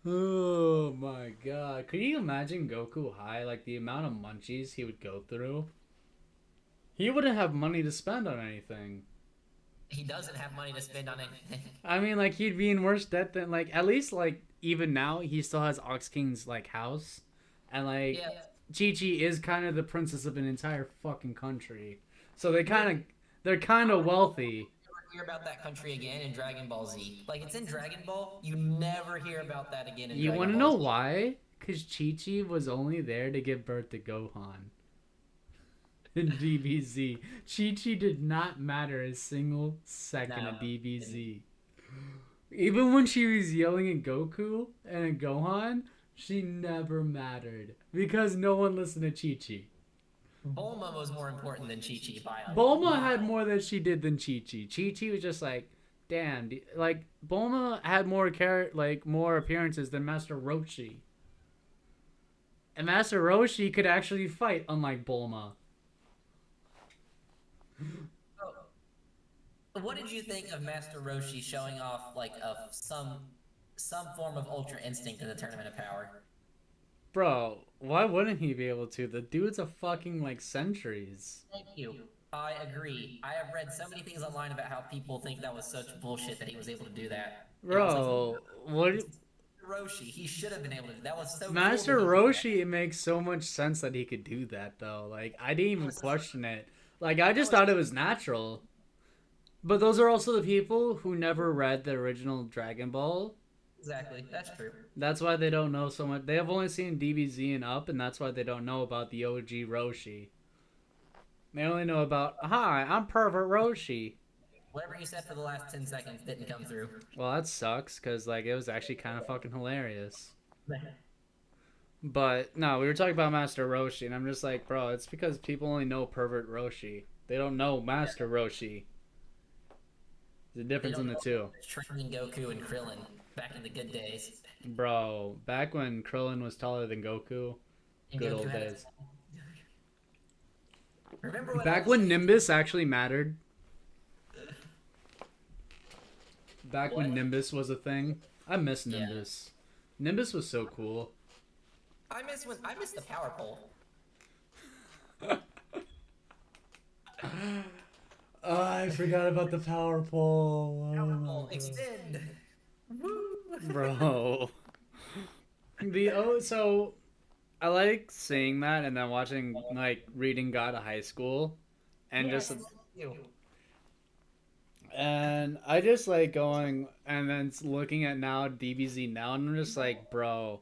Oh my god. Could you imagine Goku high? Like, the amount of munchies he would go through? He wouldn't have money to spend on anything. He doesn't have money to spend on anything. I mean, like, he'd be in worse debt than, like, at least, like, even now, he still has Ox King's, like, house. And, like, Yeah. Chi-Chi is kind of the princess of an entire fucking country. So they're kind of wealthy. Never hear about that country again in Dragon Ball Z. Like, it's in Dragon Ball, you never hear about that again in You Dragon want to Ball know Z. why? Because Chi-Chi was only there to give birth to Gohan. In DBZ. Chi-Chi did not matter a single second No, in DBZ. Even when she was yelling at Goku and at Gohan, she never mattered. Because no one listened to Chi-Chi. Bulma was more important than Chi-Chi by a Bulma lot. had more than she did than Chi-Chi. Chi-Chi was just like, damn. Like, Bulma had more appearances than Master Roshi. And Master Roshi could actually fight, unlike Bulma. What did you think of Master Roshi showing off like some form of Ultra Instinct in the Tournament of Power? Bro, why wouldn't he be able to? The dude's a fucking, like, centuries. Thank you. I agree. I have read so many things online about how people think that was such bullshit that he was able to do that. And I was Bro, like, what? Roshi, he should have been able to. That was so. Master cool that he did Roshi, it makes so much sense that he could do that, though. Like, I didn't even question it. Like, I just thought it was natural. But those are also the people who never read the original Dragon Ball. that. Exactly. That's true. That's why they don't know so much. They have only seen DBZ and Up, and that's why they don't know about the OG Roshi. They only know about, hi, I'm Pervert Roshi. Whatever you said for the last 10 seconds didn't come through. Well, that sucks, because, like, it was actually kind of fucking hilarious. But no, we were talking about Master Roshi, and I'm just like, bro, it's because people only know Pervert Roshi. They don't know Yeah. Master Roshi. There's a They difference in don't the know two. training Goku and Krillin back in the good days. Bro, back when Krillin was taller than Goku, And good Goku old had his. days. Remember when all Back the when Saiyans. Nimbus actually mattered. Back when What? Nimbus was a thing. I miss Yeah. Nimbus. Nimbus was so cool. I miss the power pole. Oh, I forgot about the power pole. Oh Power my pole extend. Woo! god. Bro. So I like seeing that and then watching like reading God of High School and Yes. just Thank you. and I just like going and then looking at now DBZ now and I'm just like, bro,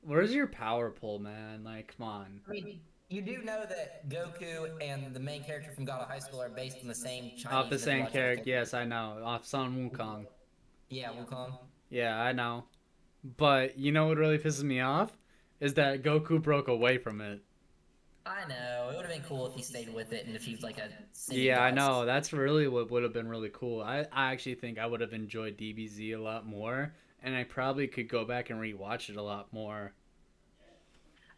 where's your power pole, man? Like, come on. I mean, you do know that Goku and the main character from God of High School are based on the same Off Chinese the same mythological character, character. yes, I know. Off Sun Wukong. Yeah, Wukong. Yeah, I know. But you know what really pisses me off? Is that Goku broke away from it. I know. It would have been cool if he stayed with it and achieved like a city Yeah, I gods. know. That's really what would have been really cool. I actually think I would have enjoyed DBZ a lot more, and I probably could go back and rewatch it a lot more.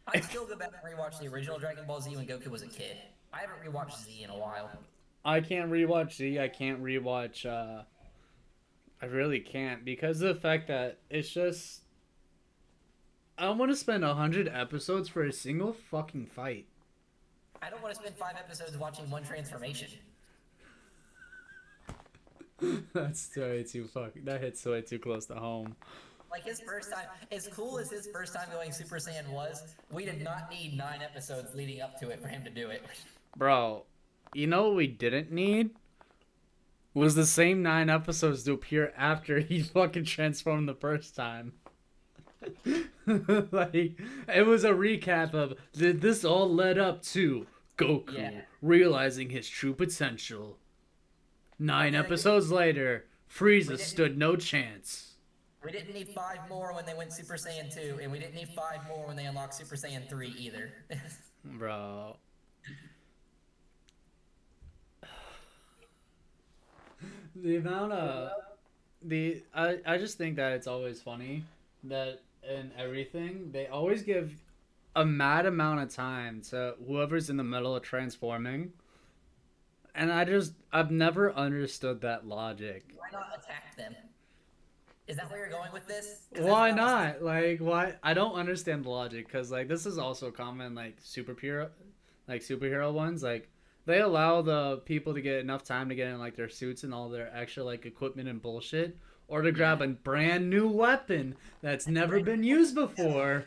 I'd still go back and rewatch the original Dragon Ball Z when Goku was a kid. I haven't rewatched Z in a while. I can't rewatch Z. I can't rewatch. I really can't because of the fact that it's just. I don't want to spend 100 episodes for a single fucking fight. I don't want to spend 5 episodes watching one transformation. That's way too fucking. That hits way too close to home. Like his first time, as cool as his first time going Super Saiyan was, we did not need 9 episodes leading up to it for him to do it. Bro, you know what we didn't need? Was the same 9 episodes to appear after he fucking transformed the first time. Like, it was a recap of did this all led up to Goku Yeah. realizing his true potential. Nine then again, episodes later, Frieza didn't- stood no chance. We didn't need 5 more when they went Super Saiyan 2, and we didn't need 5 more when they unlocked Super Saiyan 3 either. Bro. The amount of I just think that it's always funny that in everything they always give a mad amount of time to whoever's in the middle of transforming. And I've never understood that logic. Why not attack them? Is that where you're going with this? 'Cause that's Why what I was not? Like, why? I don't understand the logic because, like, this is also common, superhero ones. Like, they allow the people to get enough time to get in, like, their suits and all their extra, like, equipment and bullshit, or to grab a brand new weapon that's never been used before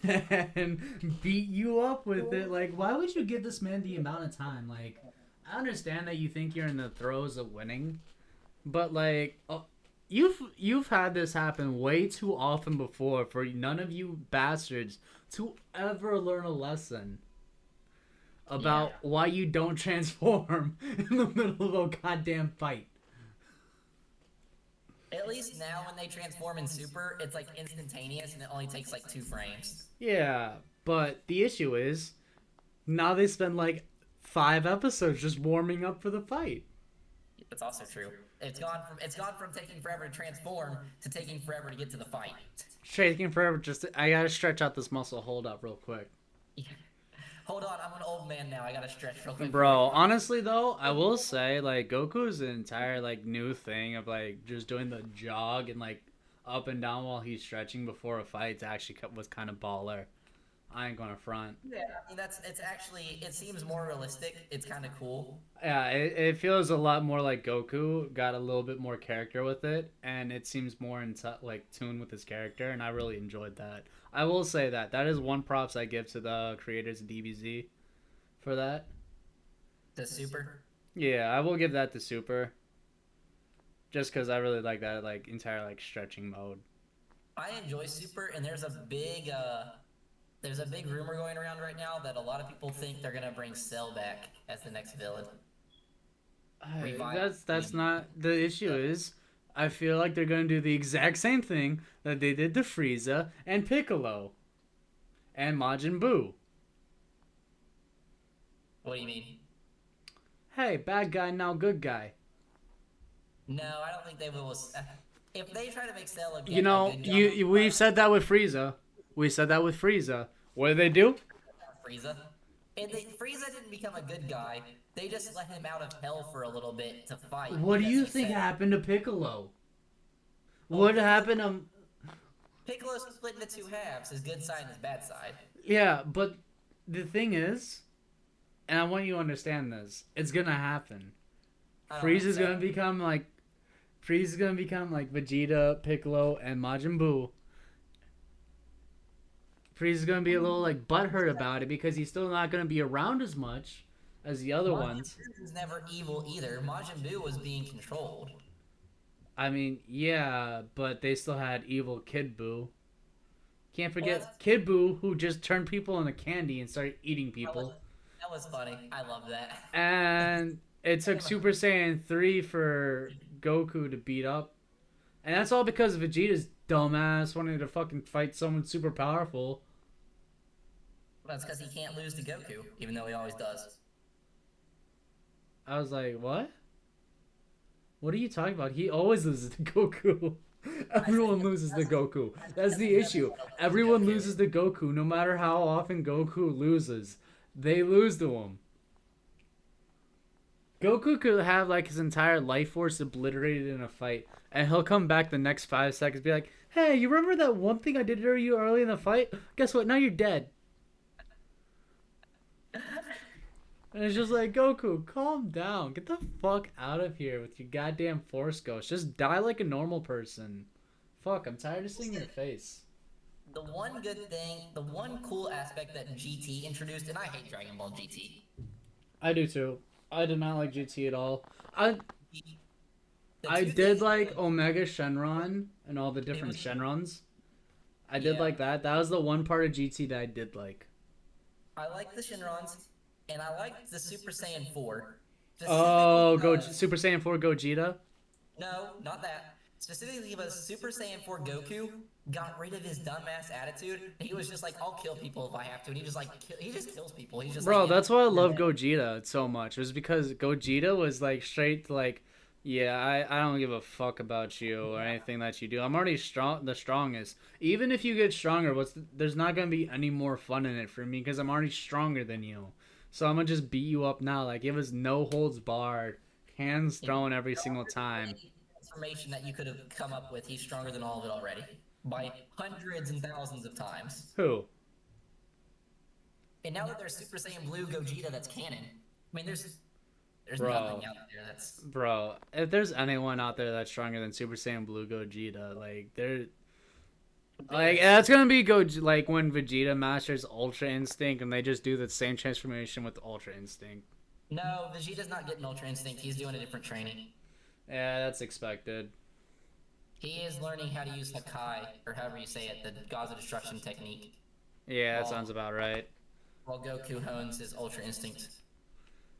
and beat you up with it. Like, why would you give this man the amount of time? Like, I understand that you think you're in the throes of winning, but, like, you've had this happen way too often before for none of you bastards to ever learn a lesson about why you don't transform in the middle of a goddamn fight. At least now when they transform in Super, it's like instantaneous and it only takes like 2 frames. Yeah, but the issue is now they spend like 5 episodes just warming up for the fight. That's also true. It's gone from taking forever to transform to taking forever to get to the fight. Taking forever. I gotta stretch out this muscle. Hold up, real quick. Hold on, I'm an old man now. I gotta stretch real quick. Bro, honestly though, I will say like Goku's entire like new thing of like just doing the jog and like up and down while he's stretching before a fight actually was kind of baller. I ain't gonna front. Yeah, I mean it seems more realistic. It's kind of cool. Yeah, it feels a lot more like Goku got a little bit more character with it, and it seems more in like tune with his character, and I really enjoyed that. I will say that is one props I give to the creators of DBZ for that. The Super. Yeah, I will give that to Super. Just because I really like that like entire like stretching mode. I enjoy Super, and there's a big rumor going around right now that a lot of people think they're gonna bring Cell back as the next villain. That's not the issue. Is I feel like they're gonna do the exact same thing that they did to Frieza and Piccolo. and Majin Buu. What do you mean? Hey, bad guy, now good guy. No, I don't think they will. If they try to make Cell You again a know, good guy, we've said that with Frieza. We said that with Frieza. What did they do? Frieza. And Frieza didn't become a good guy. They just let him out of hell for a little bit to fight What do because you he think said, happened to Piccolo? "Well, What happened to... Piccolo's split into two halves: his good side and his bad side." Yeah, but the thing is, and I want you to understand this, it's gonna happen. I don't think Frieza's so. gonna become like Vegeta, Piccolo, and Majin Buu. Frieza's gonna be a little like butthurt about it because he's still not gonna be around as much as the other ones. Buu was never evil either. Majin Buu was being controlled. I mean, yeah, but they still had evil Kid Buu. Can't Well, forget Kid Buu, who just turned people into candy and started eating people. that was funny. I love that. And it took Super Saiyan 3 for Goku to beat up. And that's all because Vegeta's dumbass wanted to fucking fight someone super powerful. That's because he can't lose to Goku, even though he always does. I was like, what? What are you talking about? He always loses to Goku. Everyone loses to Goku. That's the issue. Everyone loses to Goku, no matter how often Goku loses. They lose to him. Goku could have like his entire life force obliterated in a fight, and he'll come back the next 5 seconds, be like, "Hey, you remember that one thing I did to you early in the fight? Guess what? Now you're dead." And it's just like, Goku, calm down. Get the fuck out of here with your goddamn Force Ghost. Just die like a normal person. Fuck, I'm tired of seeing your face. The one good thing, the one cool aspect that GT introduced, and I hate Dragon Ball GT. I do too. I did not like GT at all. I The two did things- like Omega Shenron and all the different was- Shenrons. I did Yeah. like that. That was the one part of GT that I did like. I like the Shenrons, and I like the Super Saiyan 4. Oh, Specifically because- Super Saiyan 4 Gogeta? No, not that. Specifically because Super Saiyan 4 Goku got rid of his dumbass attitude. He was just like, "I'll kill people if I have to," and he just like he just kills people. He's just Bro, like, that's why I love "You're Gogeta so much. It was because Gogeta was like straight like, yeah, I don't give a fuck about you or anything that you do. I'm already the strongest. Even if you get stronger, there's not gonna be any more fun in it for me because I'm already stronger than you. So I'm gonna just beat you up now. Like it was no holds barred, hands thrown every single time. Any transformation that you could have come up with, he's stronger than all of it already by hundreds and thousands of times. Who? And now that there's Super Saiyan Blue Gogeta that's canon, I mean, there's Bro. nothing out there that's Bro, if there's anyone out there that's stronger than Super Saiyan Blue Gogeta, like they're like that's gonna be like when Vegeta masters Ultra Instinct and they just do the same transformation with Ultra Instinct. no. Vegeta's not getting Ultra Instinct. He's doing a different training. Yeah, that's expected. He is learning how to use Hakai, or however you say it, the Gods of Destruction technique, Yeah, that sounds about right. while Goku hones his Ultra Instinct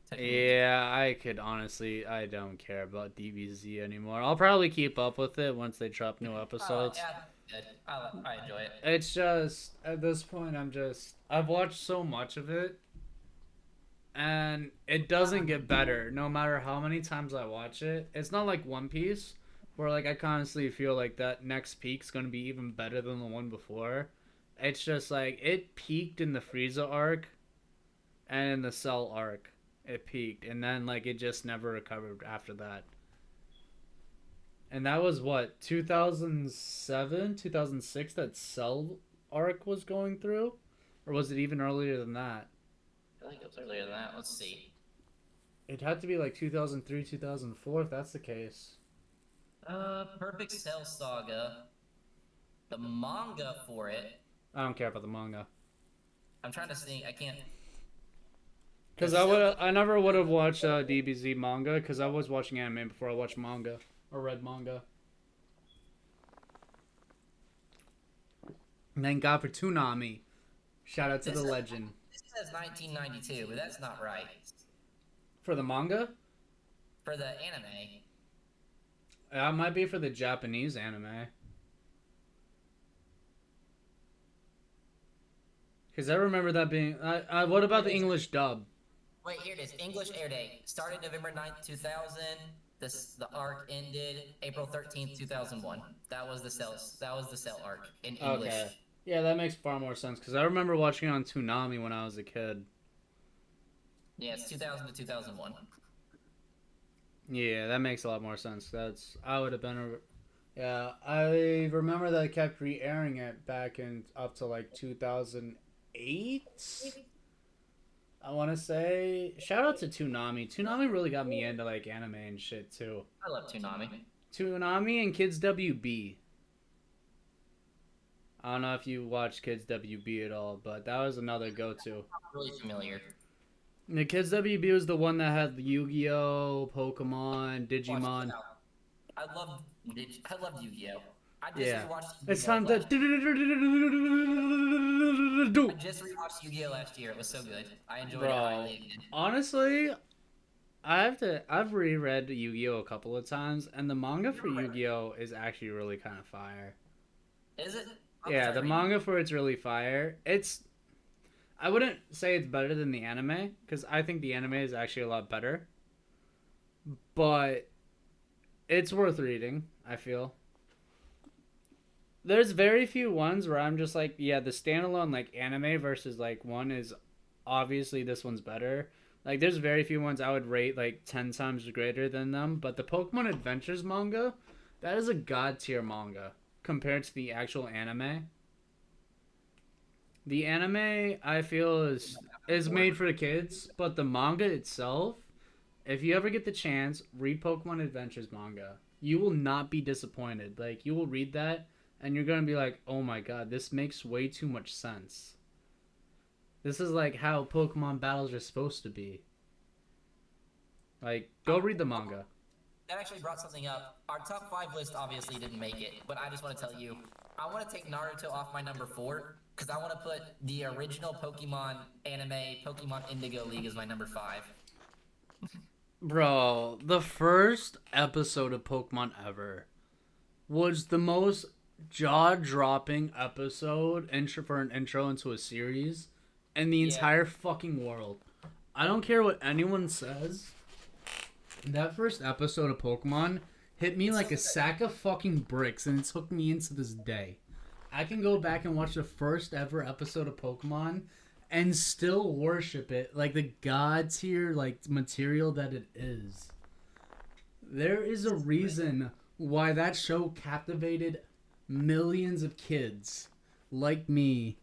technique. Yeah, I don't care about DBZ anymore. I'll probably keep up with it once they drop new episodes. Yeah, good. I enjoy it. It's just at this point I've watched so much of it and it doesn't get better no matter how many times I watch it. It's not like One Piece where like I constantly feel like that next peak's going to be even better than the one before. It's just like it peaked in the Frieza arc and in the Cell arc. It peaked and then like it just never recovered after that. And that was what, 2007, 2006 that Cell arc was going through? Or was it even earlier than that? I think it was earlier than that. Let's see. It had to be like 2003, 2004 if that's the case. Perfect Cell Saga. The manga for it. I don't care about the manga. I'm trying to think. I can't. Because I never would have watched DBZ manga because I was watching anime before I watched manga or read manga. And thank God for Toonami. Shout out to the legend. This says 1992, but that's not right. For the manga? For the anime. That might be for the Japanese anime. Because I remember that being. What about the English dub? Wait, here it is. English air date started November 9th, 2000. The arc ended April 13th, 2001. That was the cells. That was the cell arc in English. Okay. Yeah, that makes far more sense. Because I remember watching it on Toonami when I was a kid. Yeah, it's 2000 to 2001. Yeah, that makes a lot more sense. I would have been yeah, I remember that I kept re-airing it back in up to like 2008. I want to say shout out to Toonami. Toonami really got me into like anime and shit too. I love Toonami. Toonami and Kids WB. I don't know if you watch Kids WB at all, but that was another go-to. I'm really familiar. The Kids WB was the one that had Yu-Gi-Oh, Pokemon, Digimon. I love Yu-Gi-Oh. I just Yeah. rewatched It's Yu-Gi-Oh time to I just rewatched Yu-Gi-Oh last year. It was so good. I enjoyed it Bro, highly again. honestly, I've reread Yu-Gi-Oh a couple of times, and the manga for Yu-Gi-Oh is actually really kind of fire. Is it? Yeah, the manga for it's really fire. I wouldn't say it's better than the anime because I think the anime is actually a lot better, but it's worth reading. I feel there's very few ones where I'm just like, yeah, the standalone like anime versus like one is obviously this one's better. Like there's very few ones I would rate like 10 times greater than them, but the Pokemon Adventures manga, that is a god tier manga compared to the actual anime. The anime I feel is made for the kids, but the manga itself, if you ever get the chance, read Pokemon Adventures manga. You will not be disappointed. Like you will read that and you're going to be like, "Oh my god, this makes way too much sense." This is like how Pokemon battles are supposed to be. Like go read the manga. That actually brought something up. Our top 5 list obviously didn't make it, but I just want to tell you, I want to take Naruto off my number 4 because I want to put the original Pokemon anime, Pokemon Indigo League, as my number 5. Bro, the first episode of Pokemon ever was the most jaw-dropping episode for an intro into a series in the entire fucking world. I don't care what anyone says. That first episode of Pokemon hit me like a sack of fucking bricks, and it took me into this day. I can go back and watch the first ever episode of Pokemon and still worship it like the god tier like material that it is. There is a reason why that show captivated millions of kids like me.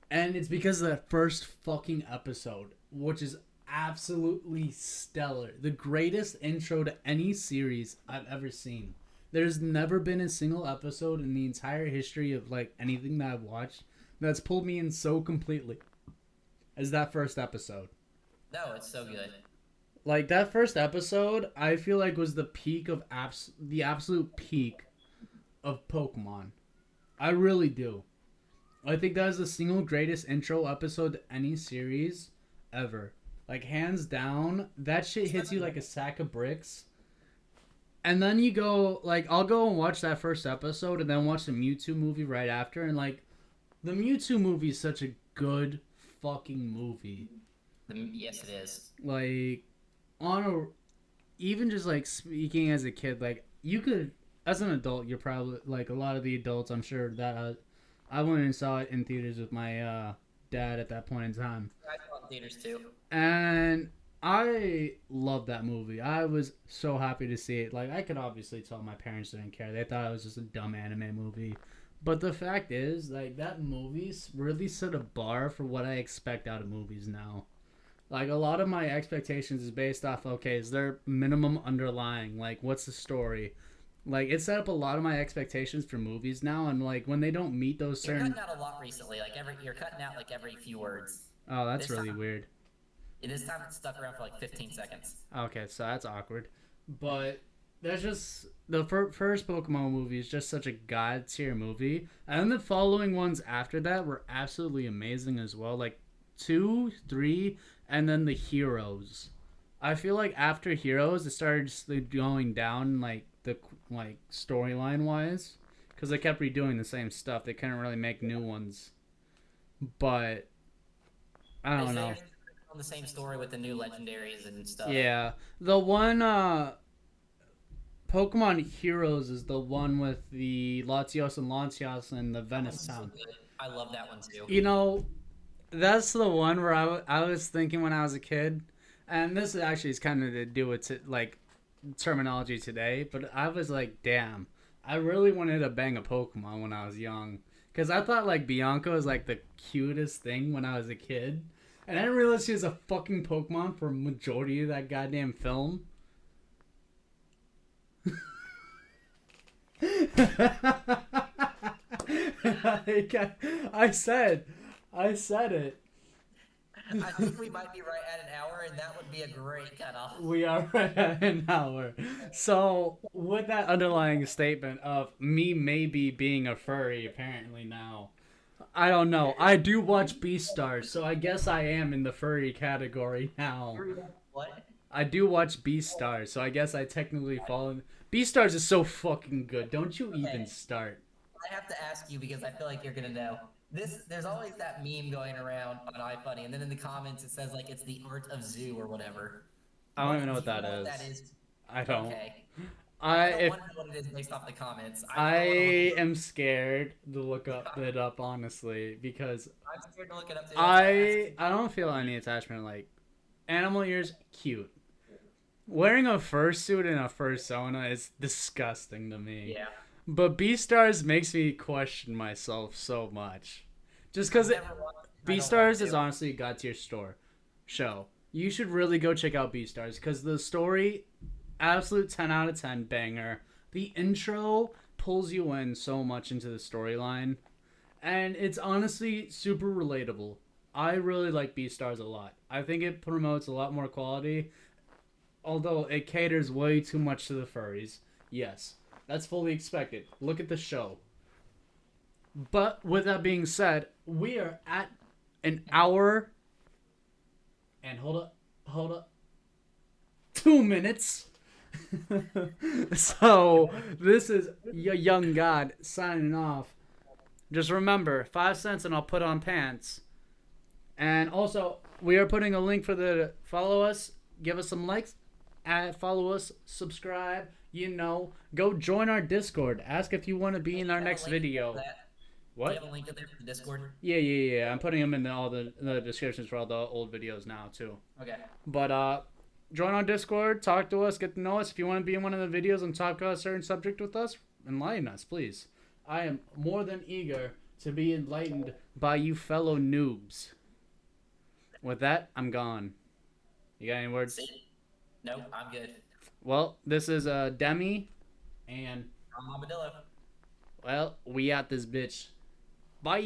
And it's because of that first fucking episode, which is absolutely stellar. The greatest intro to any series I've ever seen. There's never been a single episode in the entire history of like anything that I've watched that's pulled me in so completely as that first episode. No, it's so good. Like that first episode, I feel like was the peak of the absolute peak of Pokemon. I really do. I think that is the single greatest intro episode to any series ever. Like hands down, that shit hits you like a sack of bricks. And then you go like I'll go and watch that first episode and then watch the Mewtwo movie right after, and like the Mewtwo movie is such a good fucking movie. Yes, it is. Like on a even just like speaking as a kid, like you could as an adult, you're probably like a lot of the adults. I'm sure that I went and saw it in theaters with my dad at that point in time. I saw it in theaters too. And I loved that movie. I was so happy to see it. Like, I could obviously tell my parents didn't care. They thought it was just a dumb anime movie. But the fact is, like, that movie really set a bar for what I expect out of movies now. Like, a lot of my expectations is based off, okay, is there minimum underlying? Like, what's the story? Like, it set up a lot of my expectations for movies now, and, like, when they don't meet those certain... You're cutting out a lot recently. Like, you're cutting out, like, every few words. Oh, that's really weird. This time it stuck around for like 15 seconds. Okay, so that's awkward. But that's just the first Pokemon movie is just such a god tier movie, and then the following ones after that were absolutely amazing as well. Like 2, 3, and then the Heroes. I feel like after Heroes, it started just going down like the storyline wise, because they kept redoing the same stuff. They couldn't really make new ones. but I They don't say know. they're on the same story with the new legendaries and stuff. Yeah, the one Pokemon Heroes is the one with the Latios and the That Venice one's so Town. good. I love that one too. You know, that's the one where I was thinking when I was a kid, and this actually is kind of to do with like terminology today, but I was like, damn, I really wanted to bang a Pokemon when I was young. Because I thought like Bianca was like the cutest thing when I was a kid. And I didn't realize she was a fucking Pokemon for a majority of that goddamn film. I said, I said it. I think we might be right at an hour, and that would be a great cutoff. We are right at an hour. So, with that underlying statement of me maybe being a furry, apparently now, I don't know. I do watch Beastars, so I guess I am in the furry category now. What? I do watch Beastars, so I guess I technically fall in. Beastars is so fucking good. Don't you even Okay. start. I have to ask you because I feel like you're gonna know. There's always that meme going around on iFunny, and then in the comments it says like it's the art of zoo or whatever. I don't even know Do what you that know what that is. is? I don't. Okay. I I don't if want to know what it is based off the comments. I want to look. I am scared to look it up honestly because I'm scared to look it up too. That's why I asked. I don't feel any attachment. Like animal ears, cute. Wearing a fursuit and a fursona is disgusting to me. Yeah. But Beastars makes me question myself so much. Just I've because never watched. I don't want Beastars is to. honestly a god tier store show. You should really go check out Beastars because the story, absolute 10 out of 10 banger. The intro pulls you in so much into the storyline, and it's honestly super relatable. I really like Beastars a lot. I think it promotes a lot more quality, although it caters way too much to the furries. Yes, that's fully expected. Look at the show. But with that being said, we are at an hour and hold up, 2 minutes. So this is young God signing off. Just remember, 5 cents and I'll put on pants. And also, we are putting a link for the follow us, give us some likes, follow us, subscribe. You know, go join our Discord. Ask if you want to be in our Do you have next a link video. for that? Do you What? have a link in there for the Discord? Yeah. I'm putting them in all the descriptions for all the old videos now too. Okay. But join our Discord, talk to us, get to know us. If you want to be in one of the videos and talk about a certain subject with us, enlighten us, please. I am more than eager to be enlightened by you fellow noobs. With that, I'm gone. You got any words? See? Nope, I'm good. Well, this is Demi, and I'm Armadillo. well, we out this bitch. Bye.